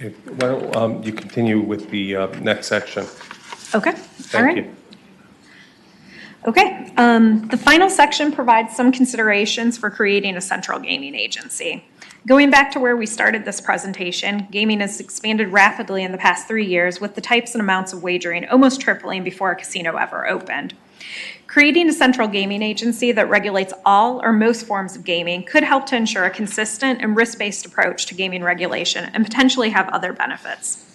Okay, why don't you continue with the next section? Okay, all Thank right. you. Okay, the final section provides some considerations for creating a central gaming agency. Going back to where we started this presentation, gaming has expanded rapidly in the past 3 years, with the types and amounts of wagering almost tripling before a casino ever opened. Creating a central gaming agency that regulates all or most forms of gaming could help to ensure a consistent and risk-based approach to gaming regulation and potentially have other benefits.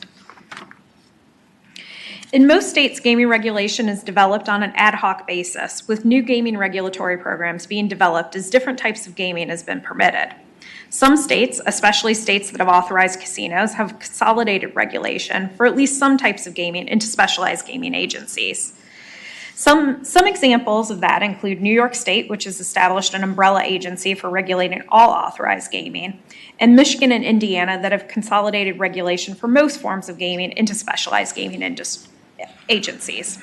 In most states, gaming regulation is developed on an ad hoc basis, with new gaming regulatory programs being developed as different types of gaming has been permitted. Some states, especially states that have authorized casinos, have consolidated regulation for at least some types of gaming into specialized gaming agencies. Some examples of that include New York State, which has established an umbrella agency for regulating all authorized gaming, and Michigan and Indiana that have consolidated regulation for most forms of gaming into specialized gaming agencies.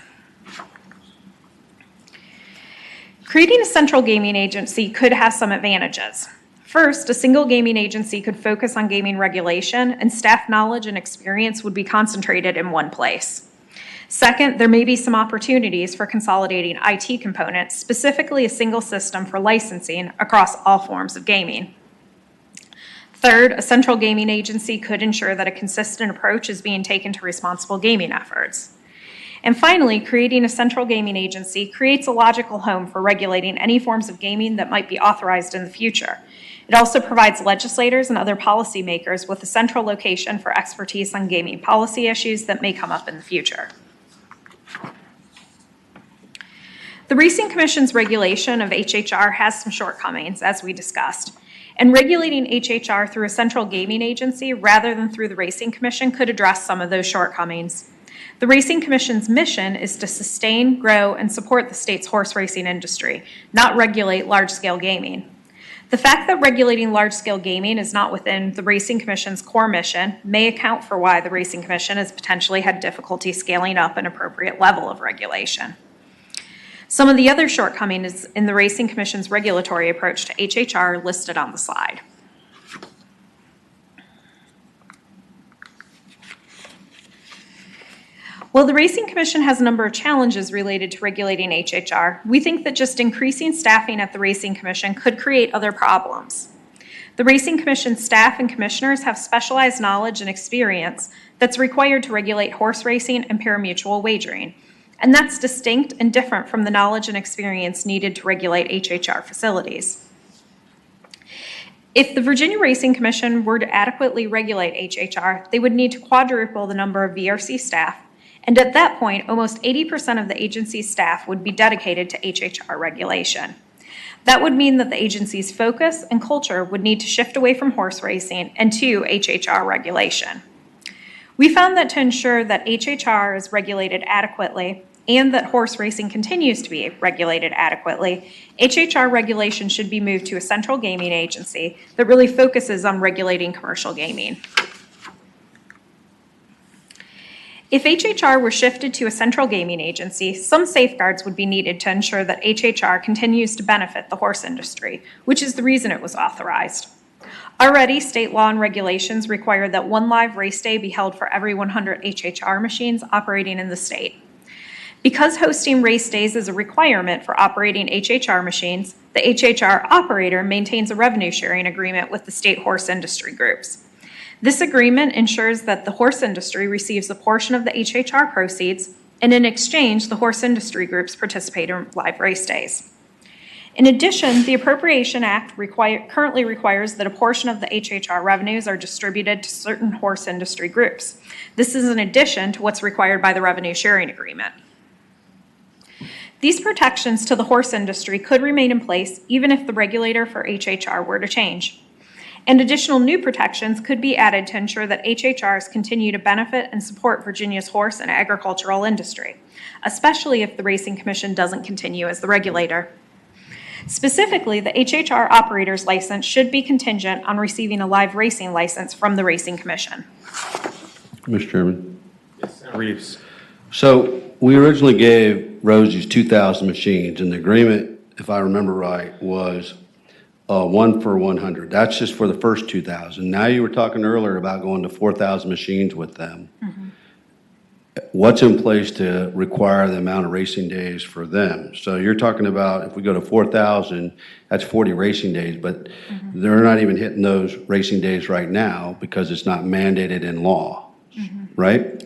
Creating a central gaming agency could have some advantages. First, a single gaming agency could focus on gaming regulation, and staff knowledge and experience would be concentrated in one place. Second, there may be some opportunities for consolidating IT components, specifically a single system for licensing across all forms of gaming. Third, a central gaming agency could ensure that a consistent approach is being taken to responsible gaming efforts. And finally, creating a central gaming agency creates a logical home for regulating any forms of gaming that might be authorized in the future. It also provides legislators and other policymakers with a central location for expertise on gaming policy issues that may come up in the future. The Racing Commission's regulation of HHR has some shortcomings, as we discussed. And regulating HHR through a central gaming agency rather than through the Racing Commission could address some of those shortcomings. The Racing Commission's mission is to sustain, grow, and support the state's horse racing industry, not regulate large-scale gaming. The fact that regulating large-scale gaming is not within the Racing Commission's core mission may account for why the Racing Commission has potentially had difficulty scaling up an appropriate level of regulation. Some of the other shortcomings in the Racing Commission's regulatory approach to HHR are listed on the slide. While the Racing Commission has a number of challenges related to regulating HHR, we think that just increasing staffing at the Racing Commission could create other problems. The Racing Commission staff and commissioners have specialized knowledge and experience that's required to regulate horse racing and pari-mutuel wagering, and that's distinct and different from the knowledge and experience needed to regulate HHR facilities. If the Virginia Racing Commission were to adequately regulate HHR, they would need to quadruple the number of VRC staff, and at that point, almost 80% of the agency's staff would be dedicated to HHR regulation. That would mean that the agency's focus and culture would need to shift away from horse racing and to HHR regulation. We found that to ensure that HHR is regulated adequately and that horse racing continues to be regulated adequately, HHR regulation should be moved to a central gaming agency that really focuses on regulating commercial gaming. If HHR were shifted to a central gaming agency, some safeguards would be needed to ensure that HHR continues to benefit the horse industry, which is the reason it was authorized. Already, state law and regulations require that one live race day be held for every 100 HHR machines operating in the state. Because hosting race days is a requirement for operating HHR machines, the HHR operator maintains a revenue sharing agreement with the state horse industry groups. This agreement ensures that the horse industry receives a portion of the HHR proceeds, and in exchange, the horse industry groups participate in live race days. In addition, the Appropriation Act currently requires that a portion of the HHR revenues are distributed to certain horse industry groups. This is in addition to what's required by the revenue sharing agreement. These protections to the horse industry could remain in place even if the regulator for HHR were to change. And additional new protections could be added to ensure that HHRs continue to benefit and support Virginia's horse and agricultural industry, especially if the Racing Commission doesn't continue as the regulator. Specifically, the HHR operator's license should be contingent on receiving a live racing license from the Racing Commission. Mr. Chairman. Yes, Senator Reeves. So we originally gave Rosie's 2,000 machines, and the agreement, if I remember right, was 1 for 100. That's just for the first 2,000. Now you were talking earlier about going to 4,000 machines with them. Mm-hmm. What's in place to require the amount of racing days for them? So you're talking about if we go to 4,000, that's 40 racing days, but they're not even hitting those racing days right now because it's not mandated in law, right?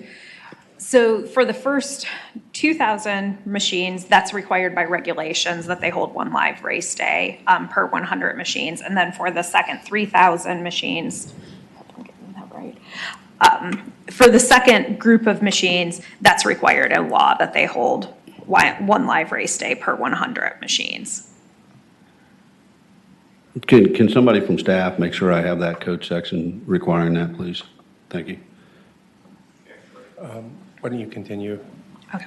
So for the first 2,000 machines, that's required by regulations that they hold one live race day per 100 machines. And then for the second 3,000 machines, I'm getting that right, for the second group of machines, that's required in law that they hold one live race day per 100 machines. Can somebody from staff make sure I have that code section requiring that, please? Thank you. Why don't you continue? Okay.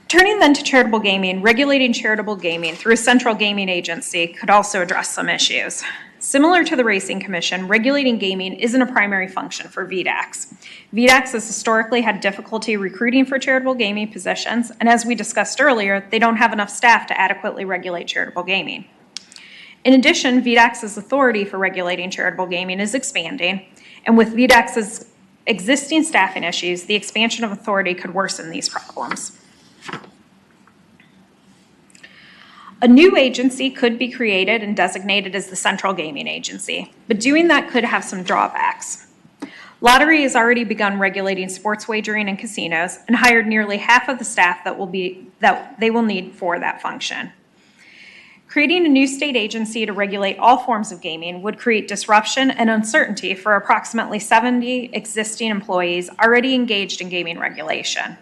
Turning then to charitable gaming, regulating charitable gaming through a central gaming agency could also address some issues. Similar to the Racing Commission, regulating gaming isn't a primary function for VDACs. VDACs has historically had difficulty recruiting for charitable gaming positions, and as we discussed earlier, they don't have enough staff to adequately regulate charitable gaming. In addition, VDAC's authority for regulating charitable gaming is expanding, and with VDAC's existing staffing issues, the expansion of authority could worsen these problems. A new agency could be created and designated as the Central Gaming Agency, but doing that could have some drawbacks. Lottery has already begun regulating sports wagering and casinos and hired nearly half of the staff that they will need for that function. Creating a new state agency to regulate all forms of gaming would create disruption and uncertainty for approximately 70 existing employees already engaged in gaming regulation.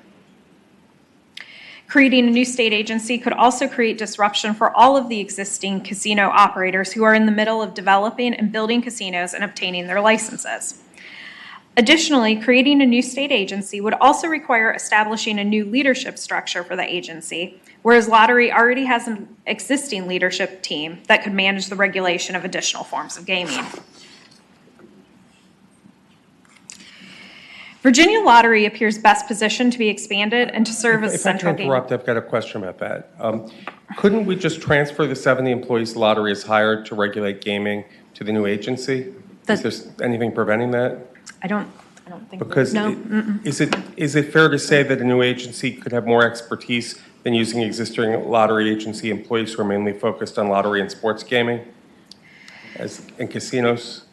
Creating a new state agency could also create disruption for all of the existing casino operators who are in the middle of developing and building casinos and obtaining their licenses. Additionally, creating a new state agency would also require establishing a new leadership structure for the agency, whereas lottery already has an existing leadership team that could manage the regulation of additional forms of gaming. Virginia Lottery appears best positioned to be expanded and to serve as a central If I can interrupt, I've got a question about that. Couldn't we just transfer the 70 employees the lottery has hired to regulate gaming to the new agency? Is there anything preventing that? I don't think. Because No. is it fair to say that a new agency could have more expertise than using existing lottery agency employees who are mainly focused on lottery and sports gaming and casinos?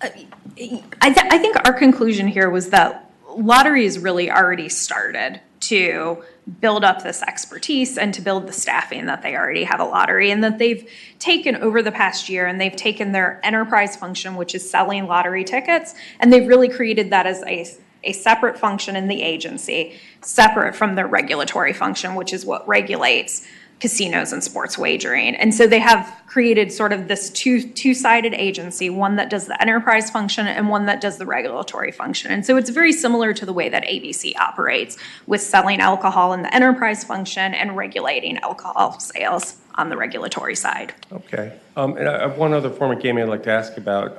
I think our conclusion here was that lottery has really already started to build up this expertise and to build the staffing that they already have a lottery, and that they've taken over the past year and they've taken their enterprise function, which is selling lottery tickets, and they've really created that as a separate function in the agency, separate from their regulatory function, which is what regulates casinos and sports wagering. And so they have created sort of this two-sided agency, one that does the enterprise function and one that does the regulatory function. And so it's very similar to the way that ABC operates, with selling alcohol in the enterprise function and regulating alcohol sales on the regulatory side. Okay. And I have one other form of gaming I'd like to ask about.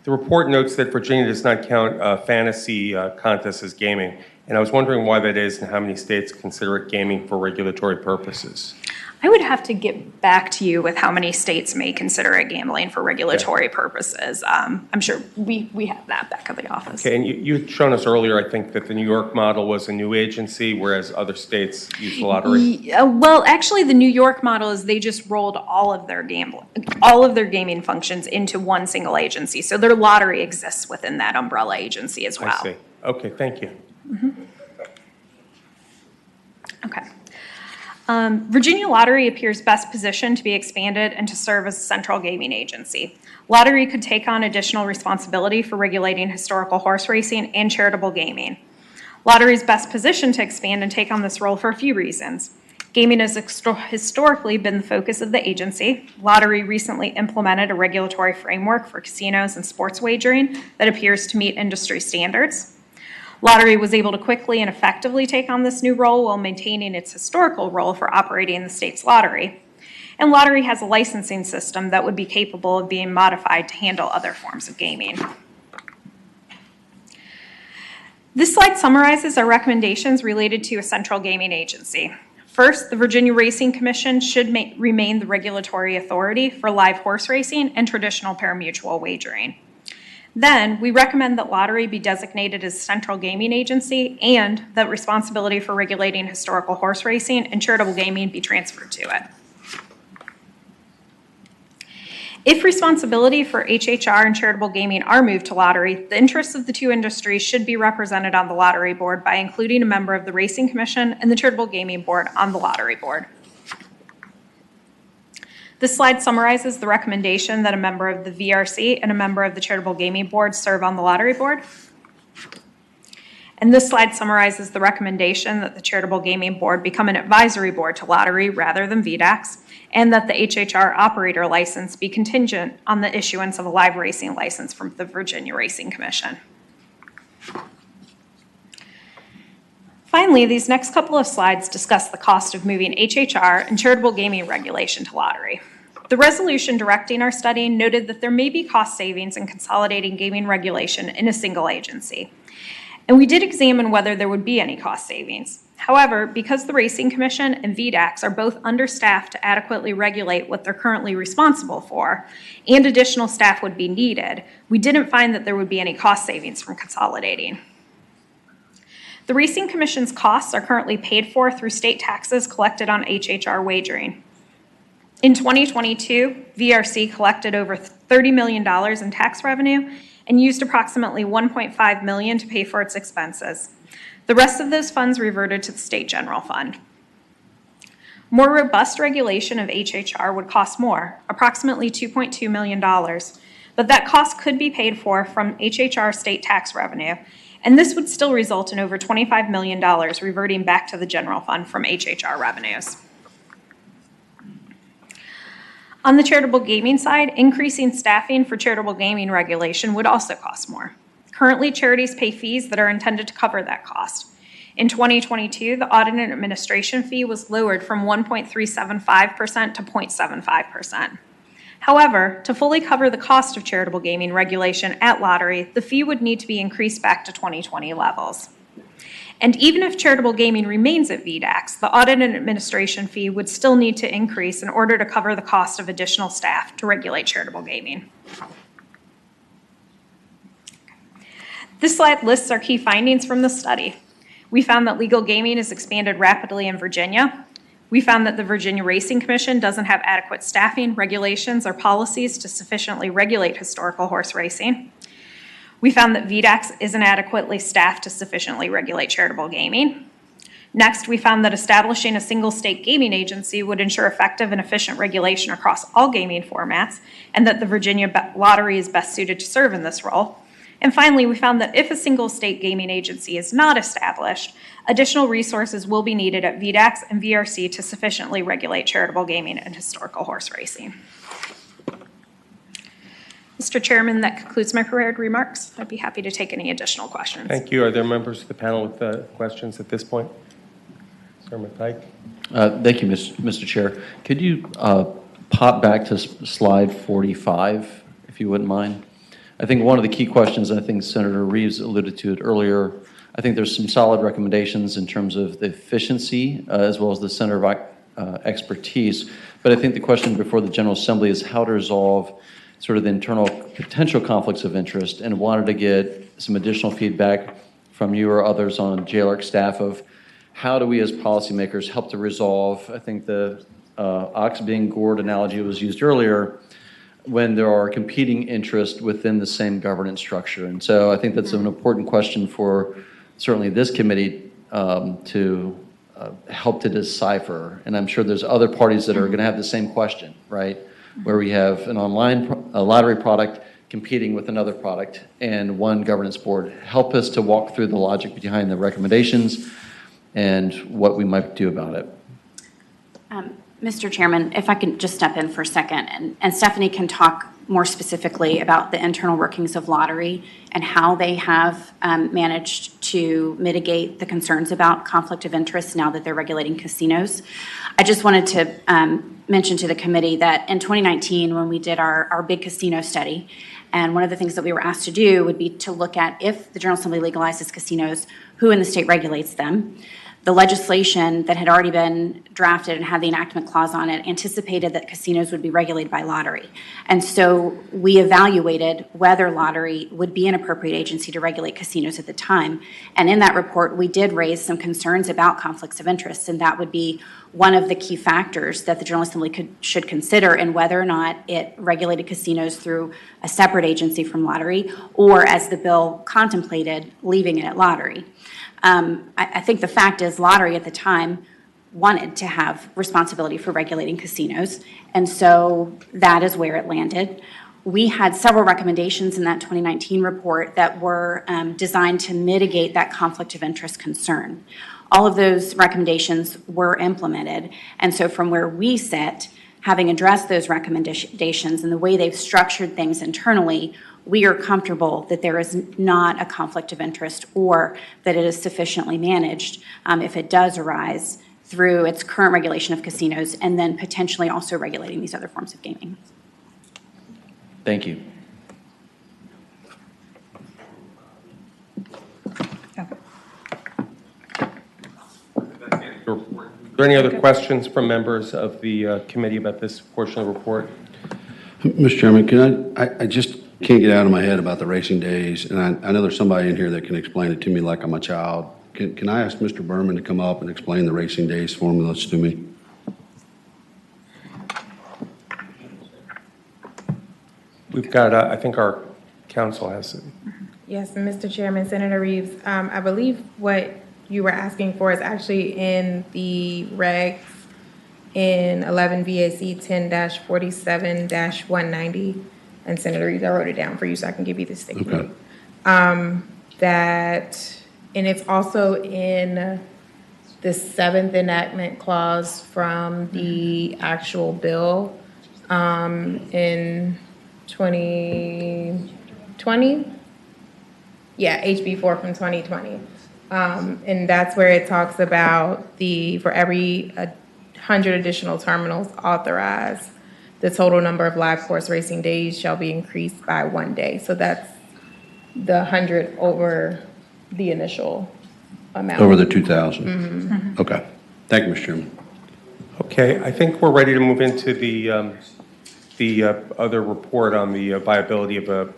The report notes that Virginia does not count fantasy contests as gaming. And I was wondering why that is and how many states consider it gaming for regulatory purposes. I would have to get back to you with how many states may consider it gambling for regulatory purposes. I'm sure we have that back at the office. Okay, and you had shown us earlier, I think, that the New York model was a new agency, whereas other states use the lottery. Well, actually, the New York model is they just rolled all of their gaming functions into one single agency. So their lottery exists within that umbrella agency as well. I see. Okay, thank you. Okay. Virginia Lottery appears best positioned to be expanded and to serve as a central gaming agency. Lottery could take on additional responsibility for regulating historical horse racing and charitable gaming. Lottery is best positioned to expand and take on this role for a few reasons. Gaming has historically been the focus of the agency. Lottery recently implemented a regulatory framework for casinos and sports wagering that appears to meet industry standards. Lottery was able to quickly and effectively take on this new role while maintaining its historical role for operating the state's lottery. And Lottery has a licensing system that would be capable of being modified to handle other forms of gaming. This slide summarizes our recommendations related to a central gaming agency. First, the Virginia Racing Commission should remain the regulatory authority for live horse racing and traditional parimutuel wagering. Then, we recommend that Lottery be designated as central gaming agency and that responsibility for regulating historical horse racing and charitable gaming be transferred to it. If responsibility for HHR and charitable gaming are moved to Lottery, the interests of the two industries should be represented on the Lottery Board by including a member of the Racing Commission and the Charitable Gaming Board on the Lottery Board. This slide summarizes the recommendation that a member of the VRC and a member of the Charitable Gaming Board serve on the Lottery Board. And this slide summarizes the recommendation that the Charitable Gaming Board become an advisory board to Lottery rather than VDACs, and that the HHR operator license be contingent on the issuance of a live racing license from the Virginia Racing Commission. Finally, these next couple of slides discuss the cost of moving HHR and charitable gaming regulation to Lottery. The resolution directing our study noted that there may be cost savings in consolidating gaming regulation in a single agency. And we did examine whether there would be any cost savings. However, because the Racing Commission and VDACs are both understaffed to adequately regulate what they're currently responsible for, and additional staff would be needed, we didn't find that there would be any cost savings from consolidating. The Racing Commission's costs are currently paid for through state taxes collected on HHR wagering. In 2022, VRC collected over $30 million in tax revenue, and used approximately $1.5 million to pay for its expenses. The rest of those funds reverted to the state general fund. More robust regulation of HHR would cost more, approximately $2.2 million, but that cost could be paid for from HHR state tax revenue, and this would still result in over $25 million reverting back to the general fund from HHR revenues. On the charitable gaming side, increasing staffing for charitable gaming regulation would also cost more. Currently, charities pay fees that are intended to cover that cost. In 2022, the audit and administration fee was lowered from 1.375% to 0.75%. However, to fully cover the cost of charitable gaming regulation at lottery, the fee would need to be increased back to 2020 levels. And even if charitable gaming remains at VDAX, the audit and administration fee would still need to increase in order to cover the cost of additional staff to regulate charitable gaming. This slide lists our key findings from the study. We found that legal gaming is expanded rapidly in Virginia. We found that the Virginia Racing Commission doesn't have adequate staffing, regulations, or policies to sufficiently regulate historical horse racing. We found that VDAX isn't adequately staffed to sufficiently regulate charitable gaming. Next, we found that establishing a single state gaming agency would ensure effective and efficient regulation across all gaming formats, and that the Virginia Lottery is best suited to serve in this role. And finally, we found that if a single state gaming agency is not established, additional resources will be needed at VDAX and VRC to sufficiently regulate charitable gaming and historical horse racing. Mr. Chairman, that concludes my prepared remarks. I'd be happy to take any additional questions. Thank you. Are there members of the panel with questions at this point? Sir McPike? Thank you, Mr. Chair. Could you pop back to slide 45, if you wouldn't mind? I think one of the key questions, I think Senator Reeves alluded to it earlier, I think there's some solid recommendations in terms of the efficiency as well as the center of expertise. But I think the question before the General Assembly is how to resolve sort of the internal potential conflicts of interest, and wanted to get some additional feedback from you or others on JLARC staff of how do we as policymakers help to resolve, I think the ox being gored analogy was used earlier, when there are competing interests within the same governance structure. And so I think that's an important question for certainly this committee to help to decipher. And I'm sure there's other parties that are going to have the same question, right? Where we have an online lottery product competing with another product and one governance board. Help us to walk through the logic behind the recommendations and what we might do about it. Mr. Chairman, if I can just step in for a second, and Stephanie can talk more specifically about the internal workings of lottery and how they have managed to mitigate the concerns about conflict of interest now that they're regulating casinos. I just wanted to mention to the committee that in 2019, when we did our big casino study, and one of the things that we were asked to do would be to look at if the General Assembly legalizes casinos, who in the state regulates them. The legislation that had already been drafted and had the enactment clause on it anticipated that casinos would be regulated by lottery. And so we evaluated whether lottery would be an appropriate agency to regulate casinos at the time. And in that report, we did raise some concerns about conflicts of interest, and that would be one of the key factors that the General Assembly should consider in whether or not it regulated casinos through a separate agency from lottery, or as the bill contemplated, leaving it at lottery. I think the fact is lottery at the time wanted to have responsibility for regulating casinos, and so that is where it landed. We had several recommendations in that 2019 report that were designed to mitigate that conflict of interest concern. All of those recommendations were implemented, and so from where we sit, having addressed those recommendations and the way they've structured things internally, we are comfortable that there is not a conflict of interest or that it is sufficiently managed if it does arise through its current regulation of casinos and then potentially also regulating these other forms of gaming. Thank you. Are there any other questions from members of the committee about this portion of the report? Mr. Chairman, I just can't get out of my head about the racing days, and I know there's somebody in here that can explain it to me like I'm a child. Can I ask Mr. Berman to come up and explain the racing days formulas to me? We've got, I think, our council has. Yes, Mr. Chairman, Senator Reeves, I believe what you were asking for is actually in the regs in 11 VAC 10-47-190. And Senator Reeves, I wrote it down for you so I can give you the sticky note. That, and it's also in the 7th enactment clause from the actual bill in 2020. Yeah, HB 4 from 2020. And that's where it talks about for every 100 additional terminals authorized, the total number of live horse racing days shall be increased by 1 day. So that's the 100 over the initial amount. Over the 2,000? Okay. Thank you, Mr. Chairman. Okay, I think we're ready to move into the other report on the viability of a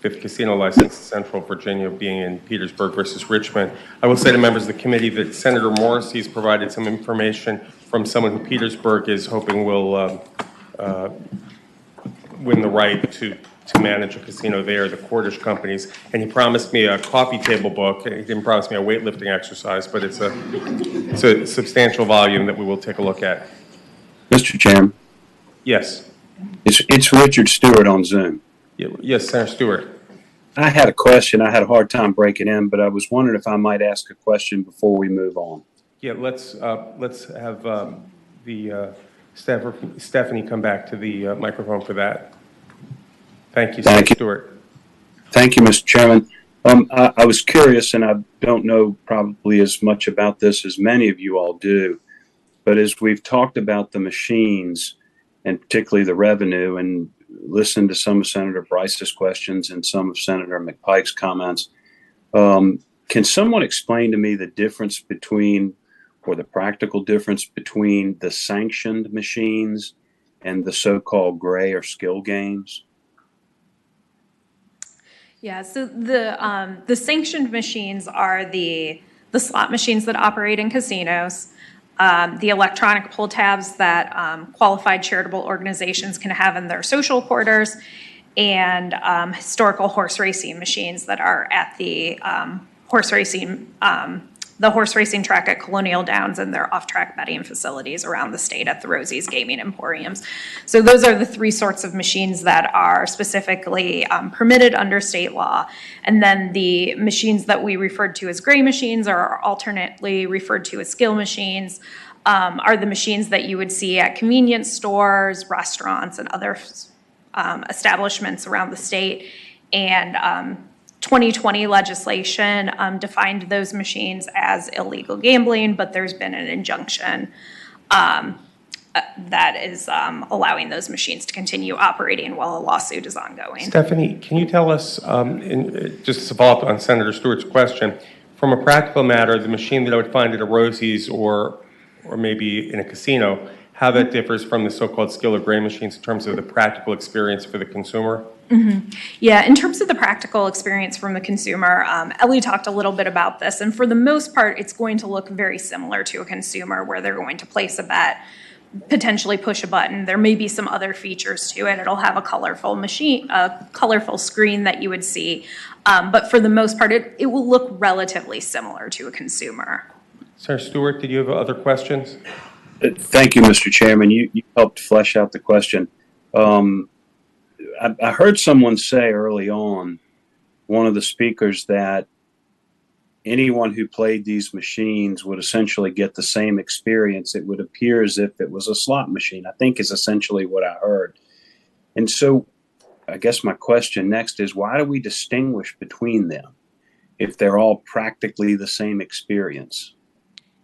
fifth casino license in Central Virginia being in Petersburg versus Richmond. I will say to members of the committee that Senator Morrissey has provided some information from someone who Petersburg is hoping will win the right to manage a casino there, the Cordish companies. And he promised me a coffee table book. He didn't promise me a weightlifting exercise, but it's a substantial volume that we will take a look at. Mr. Chairman, Yes. it's Richard Stewart on Zoom. Yes, Senator Stewart. I had a question. I had a hard time breaking in, but I was wondering if I might ask a question before we move on. Yeah, let's have the Stephanie come back to the microphone for that. Thank you, Senator Stewart. Thank you, Mr. Chairman. I was curious, and I don't know probably as much about this as many of you all do, but as we've talked about the machines, and particularly the revenue, and listened to some of Senator Bryce's questions and some of Senator McPike's comments, can someone explain to me the difference between, or the practical difference between the sanctioned machines and the so-called gray or skill games? Yeah, so the sanctioned machines are the slot machines that operate in casinos, the electronic pull tabs that qualified charitable organizations can have in their social quarters, and historical horse racing machines that are at the horse racing track at Colonial Downs and their off-track betting facilities around the state at the Rosie's Gaming Emporiums. So those are the three sorts of machines that are specifically permitted under state law. And then the machines that we referred to as gray machines, or alternately referred to as skill machines, are the machines that you would see at convenience stores, restaurants, and other establishments around the state. And 2020 legislation defined those machines as illegal gambling, but there's been an injunction that is allowing those machines to continue operating while a lawsuit is ongoing. Stephanie, can you tell us, just to follow up on Senator Stewart's question, from a practical matter, the machine that I would find at a Rosie's or maybe in a casino, how that differs from the so-called skill or gray machines in terms of the practical experience for the consumer? Mm-hmm. Yeah, in terms of the practical experience from the consumer, Ellie talked a little bit about this, and for the most part, it's going to look very similar to a consumer where they're going to place a bet, potentially push a button. There may be some other features to it. It'll have a colorful machine, a colorful screen that you would see, but for the most part, it will look relatively similar to a consumer. Senator Stewart, did you have other questions? Thank you, Mr. Chairman. You helped flesh out the question. I heard someone say early on, one of the speakers, that anyone who played these machines would essentially get the same experience. It would appear as if it was a slot machine, I think is essentially what I heard. And so I guess my question next is, why do we distinguish between them if they're all practically the same experience?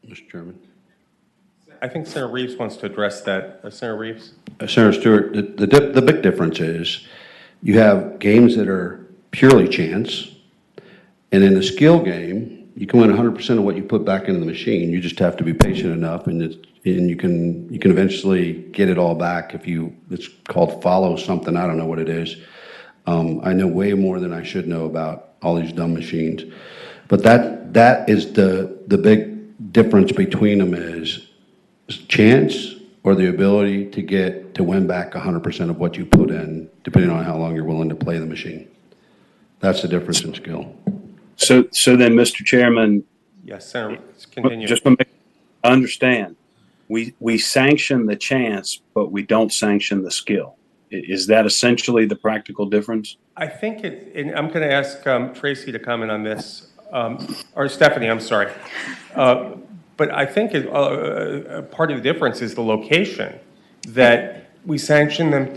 Mr. Chairman. I think Senator Reeves wants to address that. Senator Reeves? Senator Stewart, the big difference is you have games that are purely chance, and in a skill game, you can win 100% of what you put back into the machine. You just have to be patient enough, and you can eventually get it all back if it's called follow something. I don't know what it is. I know way more than I should know about all these dumb machines, but that is the big difference between them is chance or the ability to win back 100% of what you put in, depending on how long you're willing to play the machine. That's the difference in skill. So then, Mr. Chairman, Yes, Senator, continue. just to make understand, we sanction the chance, but we don't sanction the skill. Is that essentially the practical difference? I think and I'm going to ask Tracy to comment on this, or Stephanie, I'm sorry. But I think part of the difference is the location, that we sanction them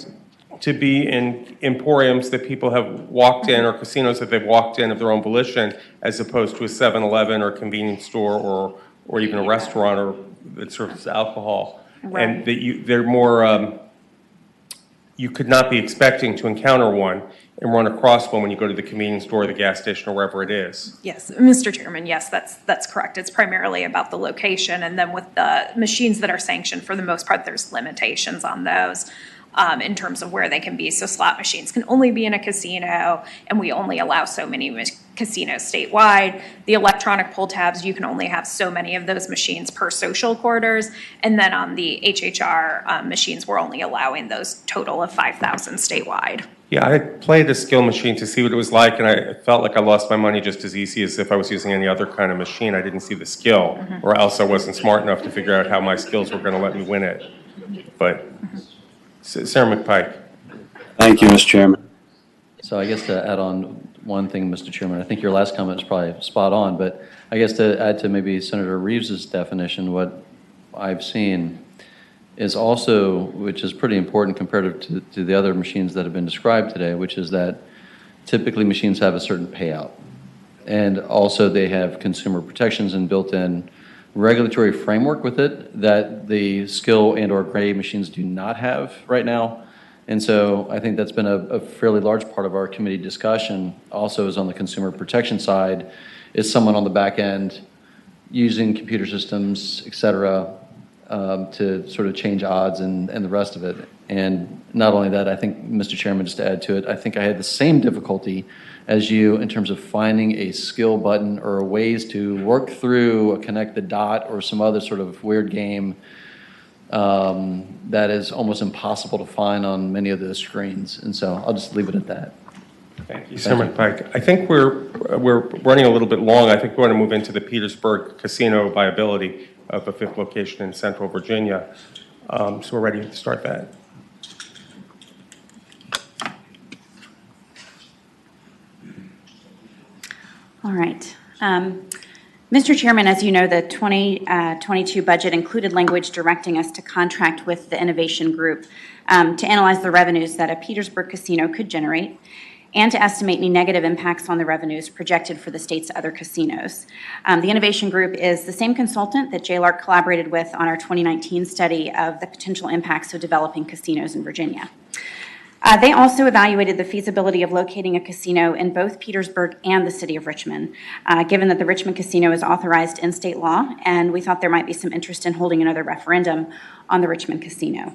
to be in emporiums that people have walked in, or casinos that they've walked in of their own volition, as opposed to a 7-Eleven or convenience store or even a restaurant or that serves alcohol. Right. And that they're more, you could not be expecting to encounter one and run across one when you go to the convenience store or the gas station or wherever it is. Yes, Mr. Chairman, yes, that's correct. It's primarily about the location, and then with the machines that are sanctioned, for the most part, there's limitations on those in terms of where they can be. So slot machines can only be in a casino, and we only allow so many casinos statewide. The electronic pull tabs, you can only have so many of those machines per social quarters. And then on the HHR machines, we're only allowing those total of 5,000 statewide. Yeah, I played a skill machine to see what it was like, and I felt like I lost my money just as easy as if I was using any other kind of machine. I didn't see the skill, or else I wasn't smart enough to figure out how my skills were going to let me win it. But, Sarah McPike. Thank you, Mr. Chairman. So I guess to add on one thing, Mr. Chairman, I think your last comment is probably spot on, but I guess to add to maybe Senator Reeves's definition, what I've seen is also, which is pretty important comparative to the other machines that have been described today, which is that typically machines have a certain payout. And also they have consumer protections and built-in regulatory framework with it that the skill and or gray machines do not have right now. And so I think that's been a fairly large part of our committee discussion. Also is on the consumer protection side, is someone on the back end using computer systems, et cetera, to sort of change odds and the rest of it. And not only that, I think, Mr. Chairman, just to add to it, I think I had the same difficulty as you in terms of finding a skill button or ways to work through a connect the dot or some other sort of weird game that is almost impossible to find on many of those screens. And so I'll just leave it at that. Thank you, Senator Pike. I think we're running a little bit long. I think we want to move into the Petersburg casino viability of a fifth location in Central Virginia. So we're ready to start that. All right. Mr. Chairman, as you know, the 2022 budget included language directing us to contract with the Innovation Group to analyze the revenues that a Petersburg casino could generate and to estimate any negative impacts on the revenues projected for the state's other casinos. The Innovation Group is the same consultant that JLARC collaborated with on our 2019 study of the potential impacts of developing casinos in Virginia. They also evaluated the feasibility of locating a casino in both Petersburg and the city of Richmond, given that the Richmond casino is authorized in state law, and we thought there might be some interest in holding another referendum on the Richmond casino.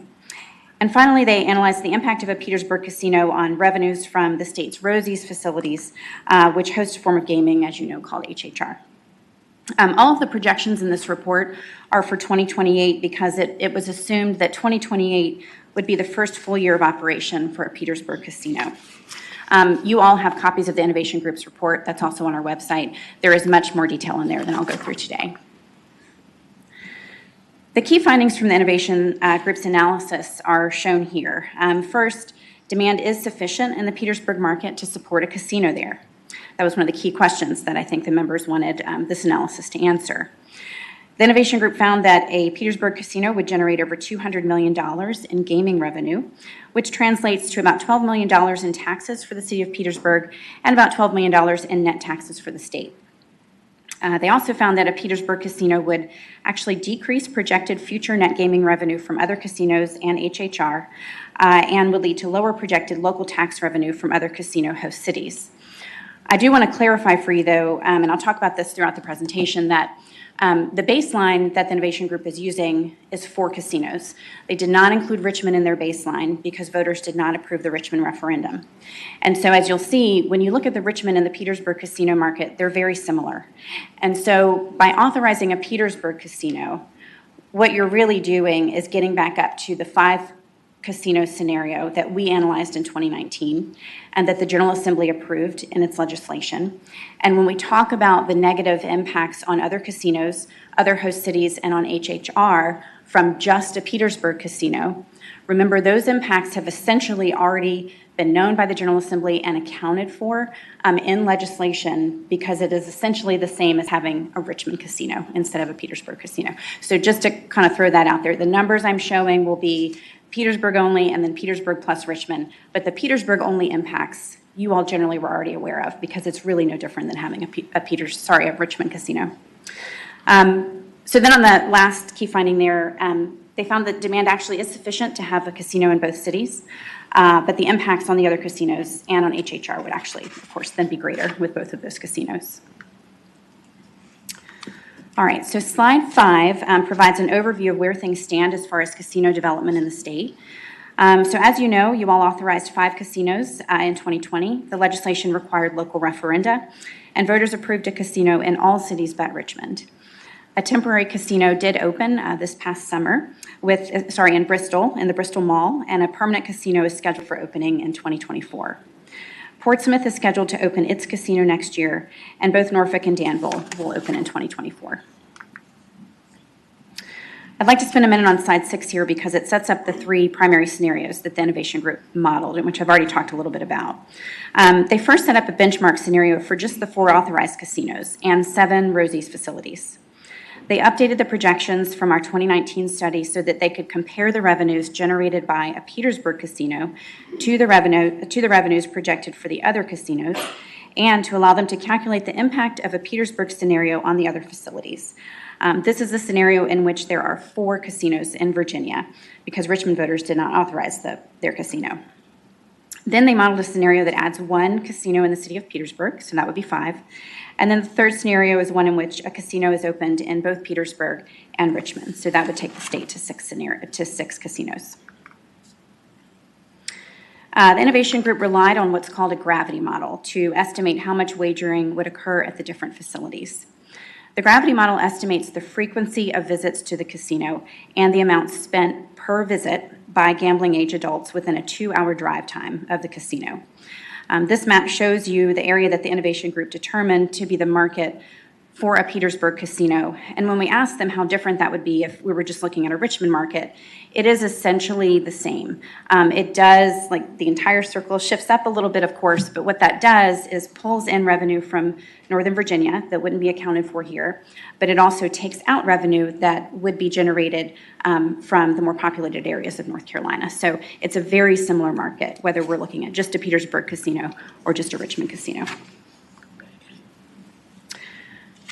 And finally, they analyzed the impact of a Petersburg casino on revenues from the state's Rosie's facilities, which host a form of gaming, as you know, called HHR. All of the projections in this report are for 2028 because it was assumed that 2028 would be the first full year of operation for a Petersburg casino. You all have copies of the Innovation Group's report. That's also on our website. There is much more detail in there than I'll go through today. The key findings from the Innovation Group's analysis are shown here. First, demand is sufficient in the Petersburg market to support a casino there. That was one of the key questions that I think the members wanted this analysis to answer. The Innovation Group found that a Petersburg casino would generate over $200 million in gaming revenue, which translates to about $12 million in taxes for the city of Petersburg and about $12 million in net taxes for the state. They also found that a Petersburg casino would actually decrease projected future net gaming revenue from other casinos and HHR and would lead to lower projected local tax revenue from other casino host cities. I do want to clarify for you, though, and I'll talk about this throughout the presentation, that the baseline that the Innovation Group is using is 4 casinos. They did not include Richmond in their baseline because voters did not approve the Richmond referendum. And so as you'll see, when you look at the Richmond and the Petersburg casino market, they're very similar. And so by authorizing a Petersburg casino, what you're really doing is getting back up to the 5 casino scenario that we analyzed in 2019 and that the General Assembly approved in its legislation. And when we talk about the negative impacts on other casinos, other host cities, and on HHR from just a Petersburg casino, remember those impacts have essentially already been known by the General Assembly and accounted for in legislation because it is essentially the same as having a Richmond casino instead of a Petersburg casino. So just to kind of throw that out there, the numbers I'm showing will be Petersburg only and then Petersburg plus Richmond, but the Petersburg only impacts you all generally were already aware of because it's really no different than having a Richmond casino. So then on the last key finding there, they found that demand actually is sufficient to have a casino in both cities, but the impacts on the other casinos and on HHR would actually, of course, then be greater with both of those casinos. All right, so slide 5 provides an overview of where things stand as far as casino development in the state. So as you know, you all authorized 5 casinos in 2020. The legislation required local referenda, and voters approved a casino in all cities but Richmond. A temporary casino did open this past summer in Bristol, in the Bristol Mall, and a permanent casino is scheduled for opening in 2024. Portsmouth is scheduled to open its casino next year, and both Norfolk and Danville will open in 2024. I'd like to spend a minute on slide 6 here because it sets up the 3 primary scenarios that the Innovation Group modeled, which I've already talked a little bit about. They first set up a benchmark scenario for just the 4 authorized casinos and 7 Rosie's facilities. They updated the projections from our 2019 study so that they could compare the revenues generated by a Petersburg casino to the revenues projected for the other casinos, and to allow them to calculate the impact of a Petersburg scenario on the other facilities. This is a scenario in which there are 4 casinos in Virginia because Richmond voters did not authorize their casino. Then they modeled a scenario that adds 1 casino in the city of Petersburg, so that would be 5. And then the third scenario is one in which a casino is opened in both Petersburg and Richmond, so that would take the state to 6 casinos. The Innovation Group relied on what's called a gravity model to estimate how much wagering would occur at the different facilities. The gravity model estimates the frequency of visits to the casino and the amount spent per visit by gambling age adults within a 2-hour drive time of the casino. This map shows you the area that the Innovation Group determined to be the market for a Petersburg casino. And when we asked them how different that would be if we were just looking at a Richmond market, it is essentially the same. It does, like the entire circle shifts up a little bit, of course, but what that does is pulls in revenue from Northern Virginia that wouldn't be accounted for here, but it also takes out revenue that would be generated from the more populated areas of North Carolina. So it's a very similar market, whether we're looking at just a Petersburg casino or just a Richmond casino.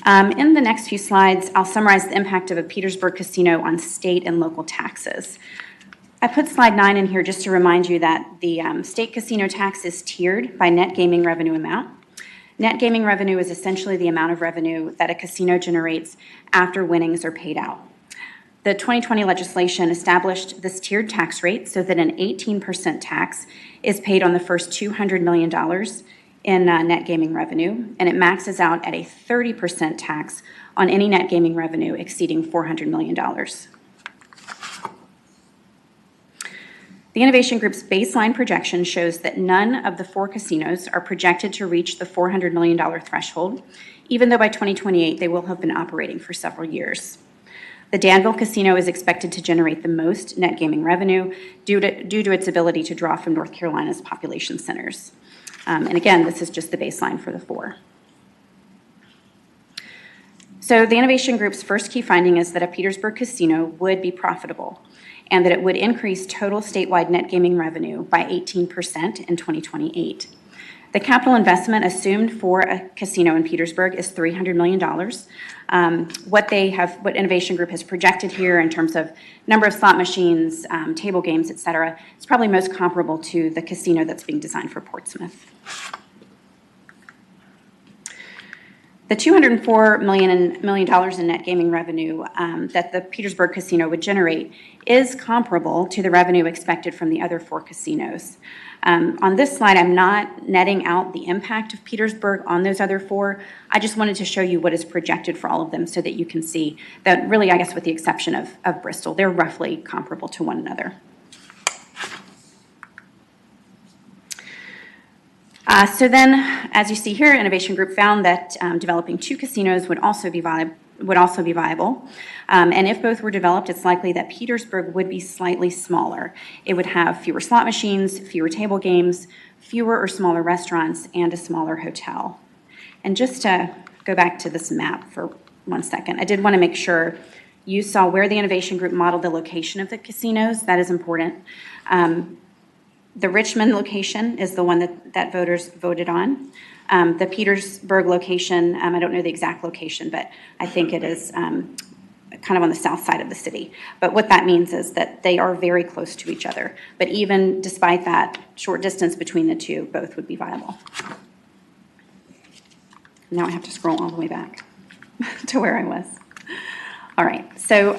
In the next few slides, I'll summarize the impact of a Petersburg casino on state and local taxes. I put slide 9 in here just to remind you that the state casino tax is tiered by net gaming revenue amount. Net gaming revenue is essentially the amount of revenue that a casino generates after winnings are paid out. The 2020 legislation established this tiered tax rate so that an 18% tax is paid on the first $200 million in net gaming revenue, and it maxes out at a 30% tax on any net gaming revenue exceeding $400 million. The Innovation Group's baseline projection shows that none of the 4 casinos are projected to reach the $400 million threshold, even though by 2028 they will have been operating for several years. The Danville Casino is expected to generate the most net gaming revenue due to its ability to draw from North Carolina's population centers. And again, this is just the baseline for the 4. So the Innovation Group's first key finding is that a Petersburg casino would be profitable and that it would increase total statewide net gaming revenue by 18% in 2028. The capital investment assumed for a casino in Petersburg is $300 million. What Innovation Group has projected here in terms of number of slot machines, table games, et cetera, is probably most comparable to the casino that's being designed for Portsmouth. The $204 million in net gaming revenue that the Petersburg casino would generate is comparable to the revenue expected from the other 4 casinos. On this slide, I'm not netting out the impact of Petersburg on those other 4. I just wanted to show you what is projected for all of them so that you can see that really, I guess with the exception of Bristol, they're roughly comparable to one another. So then, as you see here, Innovation Group found that developing 2 casinos would also be viable. And if both were developed, it's likely that Petersburg would be slightly smaller. It would have fewer slot machines, fewer table games, fewer or smaller restaurants, and a smaller hotel. And just to go back to this map for 1 second, I did want to make sure you saw where the Innovation Group modeled the location of the casinos. That is important. The Richmond location is the one that voters voted on. The Petersburg location, I don't know the exact location, but I think it is kind of on the south side of the city. But what that means is that they are very close to each other. But even despite that short distance between the two, both would be viable. Now I have to scroll all the way back to where I was. All right, so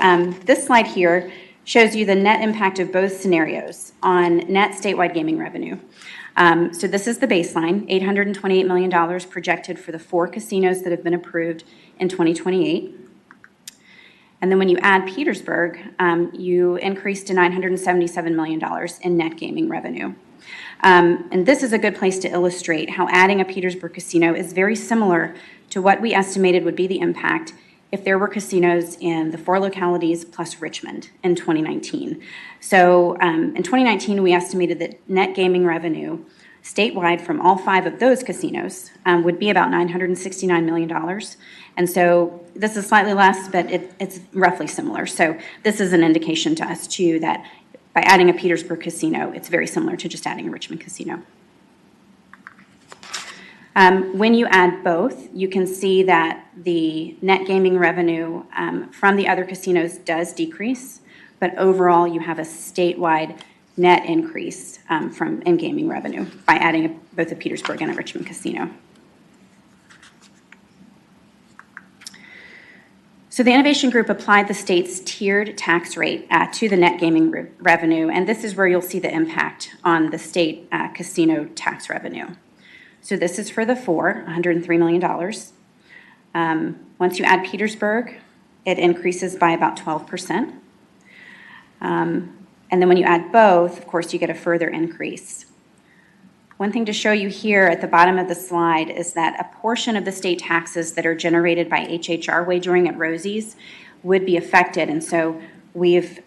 this slide here shows you the net impact of both scenarios on net statewide gaming revenue. So this is the baseline, $828 million projected for the 4 casinos that have been approved in 2028. And then when you add Petersburg, you increase to $977 million in net gaming revenue. And this is a good place to illustrate how adding a Petersburg casino is very similar to what we estimated would be the impact if there were casinos in the 4 localities plus Richmond in 2019. So in 2019, we estimated that net gaming revenue statewide from all 5 of those casinos would be about $969 million. And so this is slightly less, but it's roughly similar. So this is an indication to us, too, that by adding a Petersburg casino, it's very similar to just adding a Richmond casino. When you add both, you can see that the net gaming revenue from the other casinos does decrease, but overall you have a statewide net increase in gaming revenue by adding both a Petersburg and a Richmond casino. So the Innovation Group applied the state's tiered tax rate to the net gaming revenue, and this is where you'll see the impact on the state casino tax revenue. So this is for the 4, $103 million. Once you add Petersburg, it increases by about 12%. And then when you add both, of course, you get a further increase. One thing to show you here at the bottom of the slide is that a portion of the state taxes that are generated by HHR wagering at Rosie's would be affected. And so we've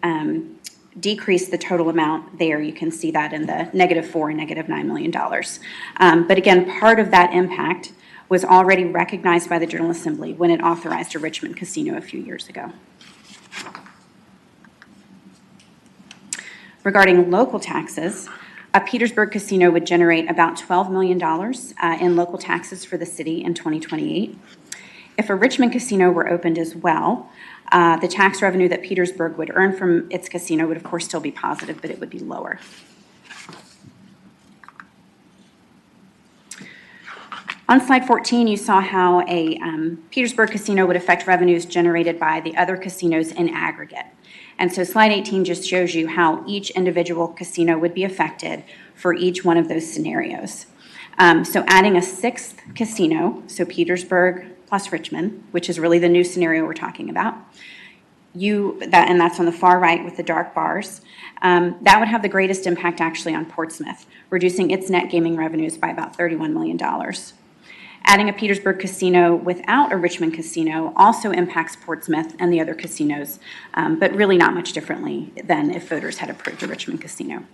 decrease the total amount there. You can see that in the -4 and -9 million dollars. But again, part of that impact was already recognized by the General Assembly when it authorized a Richmond casino a few years ago. Regarding local taxes, a Petersburg casino would generate about $12 million in local taxes for the city in 2028. If a Richmond casino were opened as well, the tax revenue that Petersburg would earn from its casino would, of course, still be positive, but it would be lower. On slide 14, you saw how a Petersburg casino would affect revenues generated by the other casinos in aggregate. And so slide 18 just shows you how each individual casino would be affected for each one of those scenarios. So adding a 6th casino, so Petersburg plus Richmond, which is really the new scenario we're talking about, and that's on the far right with the dark bars, that would have the greatest impact actually on Portsmouth, reducing its net gaming revenues by about $31 million. Adding a Petersburg casino without a Richmond casino also impacts Portsmouth and the other casinos, but really not much differently than if voters had approved a Richmond casino.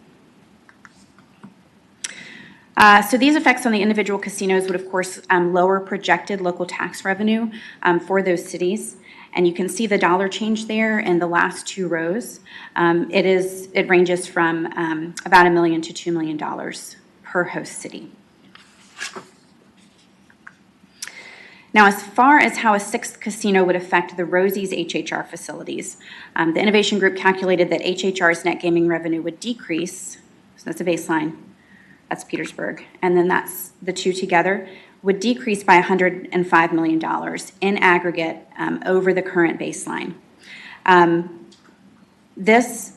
So these effects on the individual casinos would, of course, lower projected local tax revenue for those cities. And you can see the dollar change there in the last 2 rows. It ranges from about $1 million to $2 million per host city. Now, as far as how a 6th casino would affect the Rosie's HHR facilities, the Innovation Group calculated that HHR's net gaming revenue would decrease, so that's a baseline, that's Petersburg, and then that's the 2 together, would decrease by $105 million in aggregate over the current baseline. This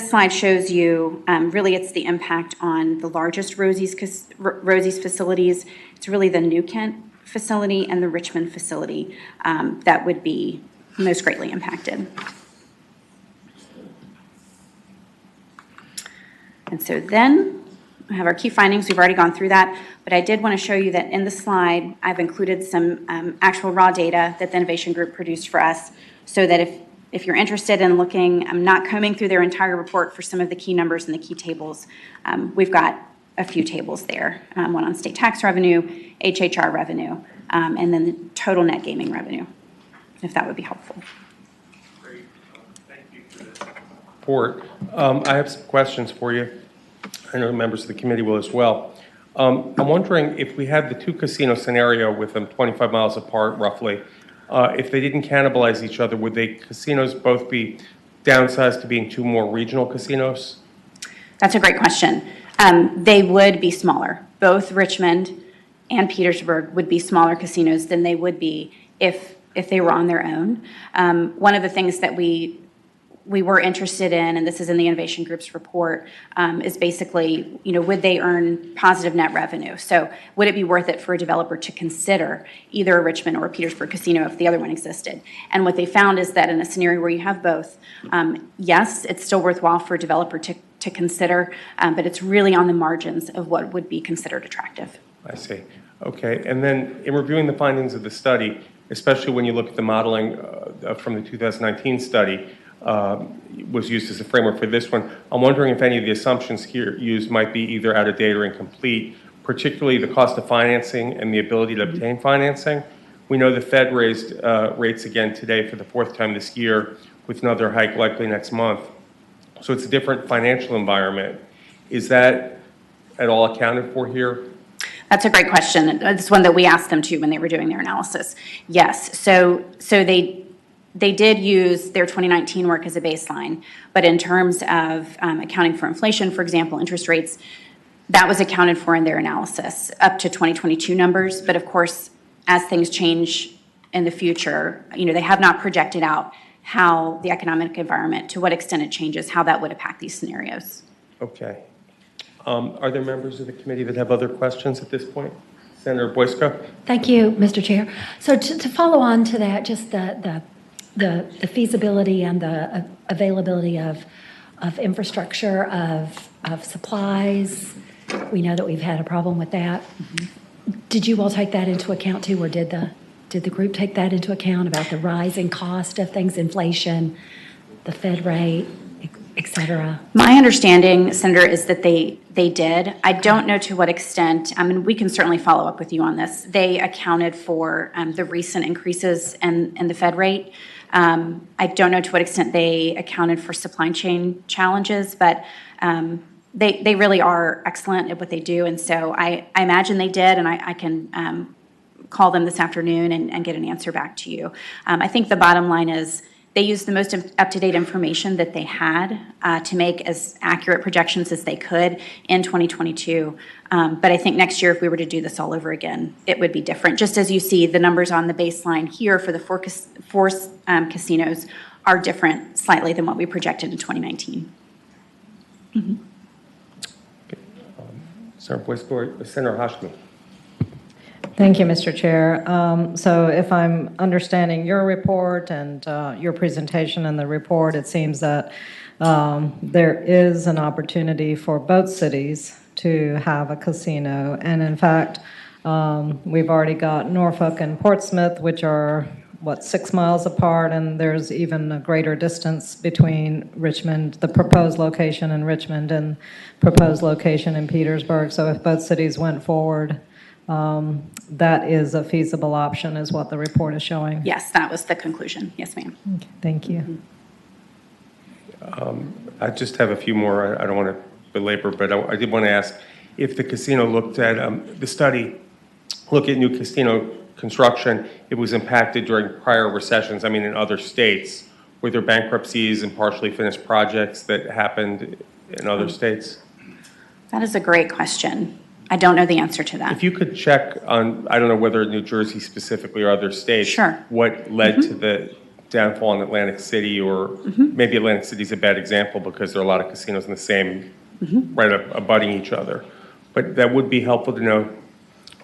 slide shows you, really it's the impact on the largest Rosie's facilities. It's really the New Kent facility and the Richmond facility that would be most greatly impacted. And so then have our key findings. We've already gone through that, but I did want to show you that in the slide, I've included some actual raw data that the Innovation Group produced for us, so that if you're interested in looking, I'm not combing through their entire report for some of the key numbers and the key tables. We've got a few tables there, one on state tax revenue, HHR revenue, and then the total net gaming revenue, if that would be helpful. Great. Thank you for this report. I have some questions for you. I know members of the committee will as well. I'm wondering if we had the two casino scenario with them 25 miles apart roughly, if they didn't cannibalize each other, would they casinos both be downsized to being two more regional casinos? That's a great question. They would be smaller. Both Richmond and Petersburg would be smaller casinos than they would be if they were on their own. One of the things that we were interested in, and this is in the Innovation Group's report, is basically, would they earn positive net revenue? So would it be worth it for a developer to consider either a Richmond or a Petersburg casino if the other one existed? And what they found is that in a scenario where you have both, yes, it's still worthwhile for a developer to consider, but it's really on the margins of what would be considered attractive. I see. Okay. And then in reviewing the findings of the study, especially when you look at the modeling from the 2019 study, was used as a framework for this one. I'm wondering if any of the assumptions here used might be either out of date or incomplete, particularly the cost of financing and the ability to obtain financing. We know the Fed raised rates again today for the fourth time this year, with another hike likely next month. So it's a different financial environment. Is that at all accounted for here? That's a great question. It's one that we asked them too when they were doing their analysis. Yes, so they did use their 2019 work as a baseline, but in terms of accounting for inflation, for example, interest rates, that was accounted for in their analysis up to 2022 numbers. But of course, as things change in the future, they have not projected out how the economic environment, to what extent it changes, how that would impact these scenarios. Okay. Are there members of the committee that have other questions at this point? Senator Boysko? Thank you, Mr. Chair. So to follow on to that, just the feasibility and the availability of infrastructure, of supplies. We know that we've had a problem with that. Did you all take that into account too, or did the group take that into account about the rising cost of things, inflation, the Fed rate, et cetera? My understanding, Senator, is that they did. I don't know to what extent. I mean, we can certainly follow up with you on this. They accounted for the recent increases in the Fed rate. I don't know to what extent they accounted for supply chain challenges, but they really are excellent at what they do. And so I imagine they did, and I can call them this afternoon and get an answer back to you. I think the bottom line is they used the most up-to-date information that they had to make as accurate projections as they could in 2022. But I think next year, if we were to do this all over again, it would be different. Just as you see, the numbers on the baseline here for the four casinos are different slightly than what we projected in 2019. Okay. Senator Boysko, Senator Hashmi. Thank you, Mr. Chair. So if I'm understanding your report and your presentation in the report, it seems that there is an opportunity for both cities to have a casino. And in fact, we've already got Norfolk and Portsmouth, which are, 6 miles apart, and there's even a greater distance between Richmond, the proposed location in Richmond, and proposed location in Petersburg. So if both cities went forward, that is a feasible option, is what the report is showing. Yes, that was the conclusion. Yes, ma'am. Okay, thank you. I just have a few more. I don't want to belabor, but I did want to ask if the casino looked at the study, look at new casino construction, it was impacted during prior recessions. I mean, in other states, were there bankruptcies and partially finished projects that happened in other states? That is a great question. I don't know the answer to that. If you could check on, I don't know whether New Jersey specifically or other states, sure, what led to the downfall in Atlantic City, or maybe Atlantic City is a bad example because there are a lot of casinos in the same, right abutting each other. But that would be helpful to know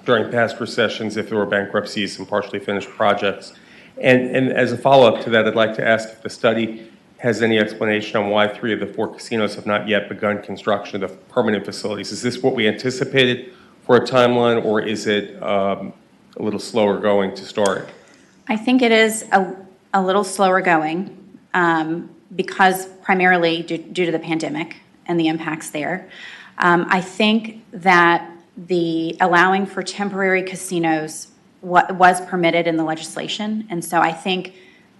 during past recessions if there were bankruptcies and partially finished projects. And as a follow-up to that, I'd like to ask if the study has any explanation on why 3 of the 4 casinos have not yet begun construction of the permanent facilities. Is this what we anticipated for a timeline, or is it a little slower going to start? I think it is a little slower going because primarily due to the pandemic and the impacts there. I think that the allowing for temporary casinos was permitted in the legislation, and so I think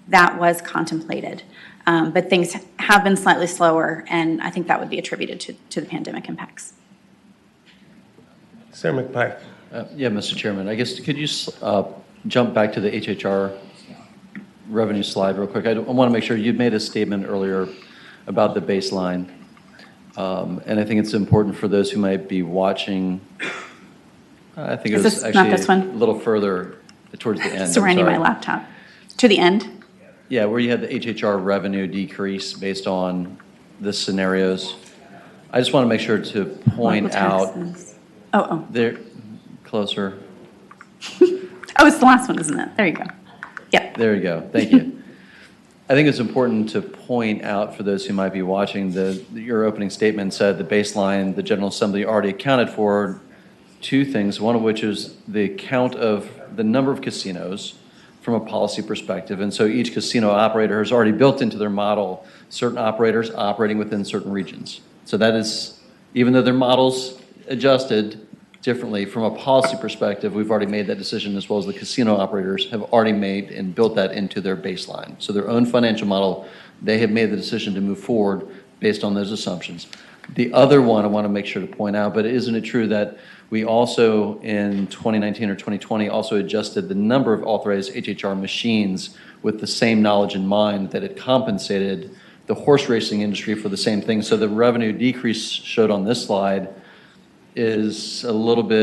that was contemplated. But things have been slightly slower, and I think that would be attributed to the pandemic impacts. Senator McPike. Yeah, Mr. Chairman, I guess could you jump back to the HHR revenue slide real quick? I want to make sure you'd made a statement earlier about the baseline. And I think it's important for those who might be watching. I think it was actually not this one? a little further towards the end. Surrounding my laptop. To the end? Yeah, where you had the HHR revenue decrease based on the scenarios. I just want to make sure to point out. Oh. There, closer. Oh, it's the last one, isn't it? There you go. Yep. There you go. Thank you. I think it's important to point out for those who might be watching, your opening statement said the baseline, the General Assembly already accounted for 2 things, one of which is the count of the number of casinos from a policy perspective. And so each casino operator has already built into their model certain operators operating within certain regions. So that is, even though their models adjusted differently from a policy perspective, we've already made that decision, as well as the casino operators have already made and built that into their baseline. So their own financial model, they have made the decision to move forward based on those assumptions. The other one I want to make sure to point out, but isn't it true that we also in 2019 or 2020 also adjusted the number of authorized HHR machines with the same knowledge in mind that it compensated the horse racing industry for the same thing. So the revenue decrease showed on this slide is a little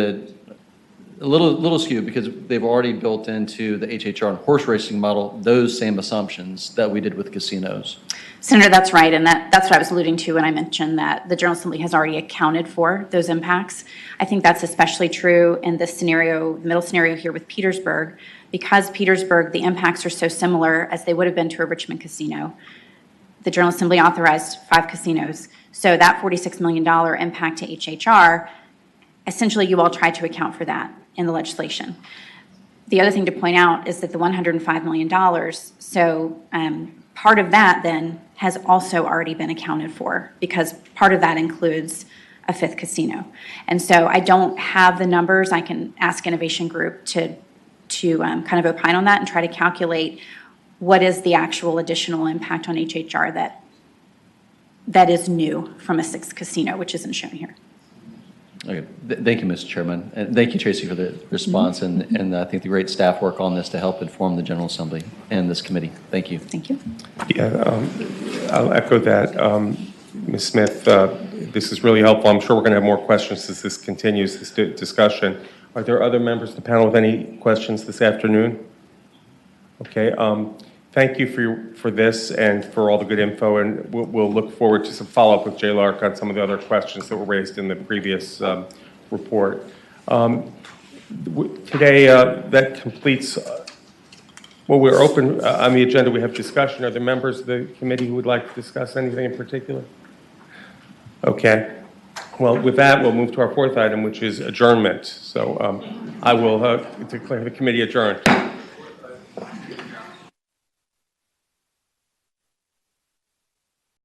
skewed because they've already built into the HHR and horse racing model those same assumptions that we did with casinos. Senator, that's right, and that's what I was alluding to when I mentioned that the General Assembly has already accounted for those impacts. I think that's especially true in this scenario, the middle scenario here with Petersburg, because Petersburg, the impacts are so similar as they would have been to a Richmond casino. The General Assembly authorized 5 casinos, so that $46 million impact to HHR, essentially you all tried to account for that in the legislation. The other thing to point out is that the $105 million, so part of that then has also already been accounted for because part of that includes a 5th casino. And so I don't have the numbers. I can ask Innovation Group to kind of opine on that and try to calculate what is the actual additional impact on HHR that is new from a 6th casino, which isn't shown here. Okay. Thank you, Mr. Chairman. And thank you, Tracy, for the response and I think the great staff work on this to help inform the General Assembly and this committee. Thank you. Thank you. Yeah, I'll echo that. Ms. Smith, this is really helpful. I'm sure we're going to have more questions as this continues, this discussion. Are there other members of the panel with any questions this afternoon? Okay. Thank you for this and for all the good info, and we'll look forward to some follow-up with Jay Lark on some of the other questions that were raised in the previous report. Today, that completes, well, we're open on the agenda. We have discussion. Are there members of the committee who would like to discuss anything in particular? Okay. Well, with that, we'll move to our 4th item, which is adjournment. So I will declare the committee adjourned.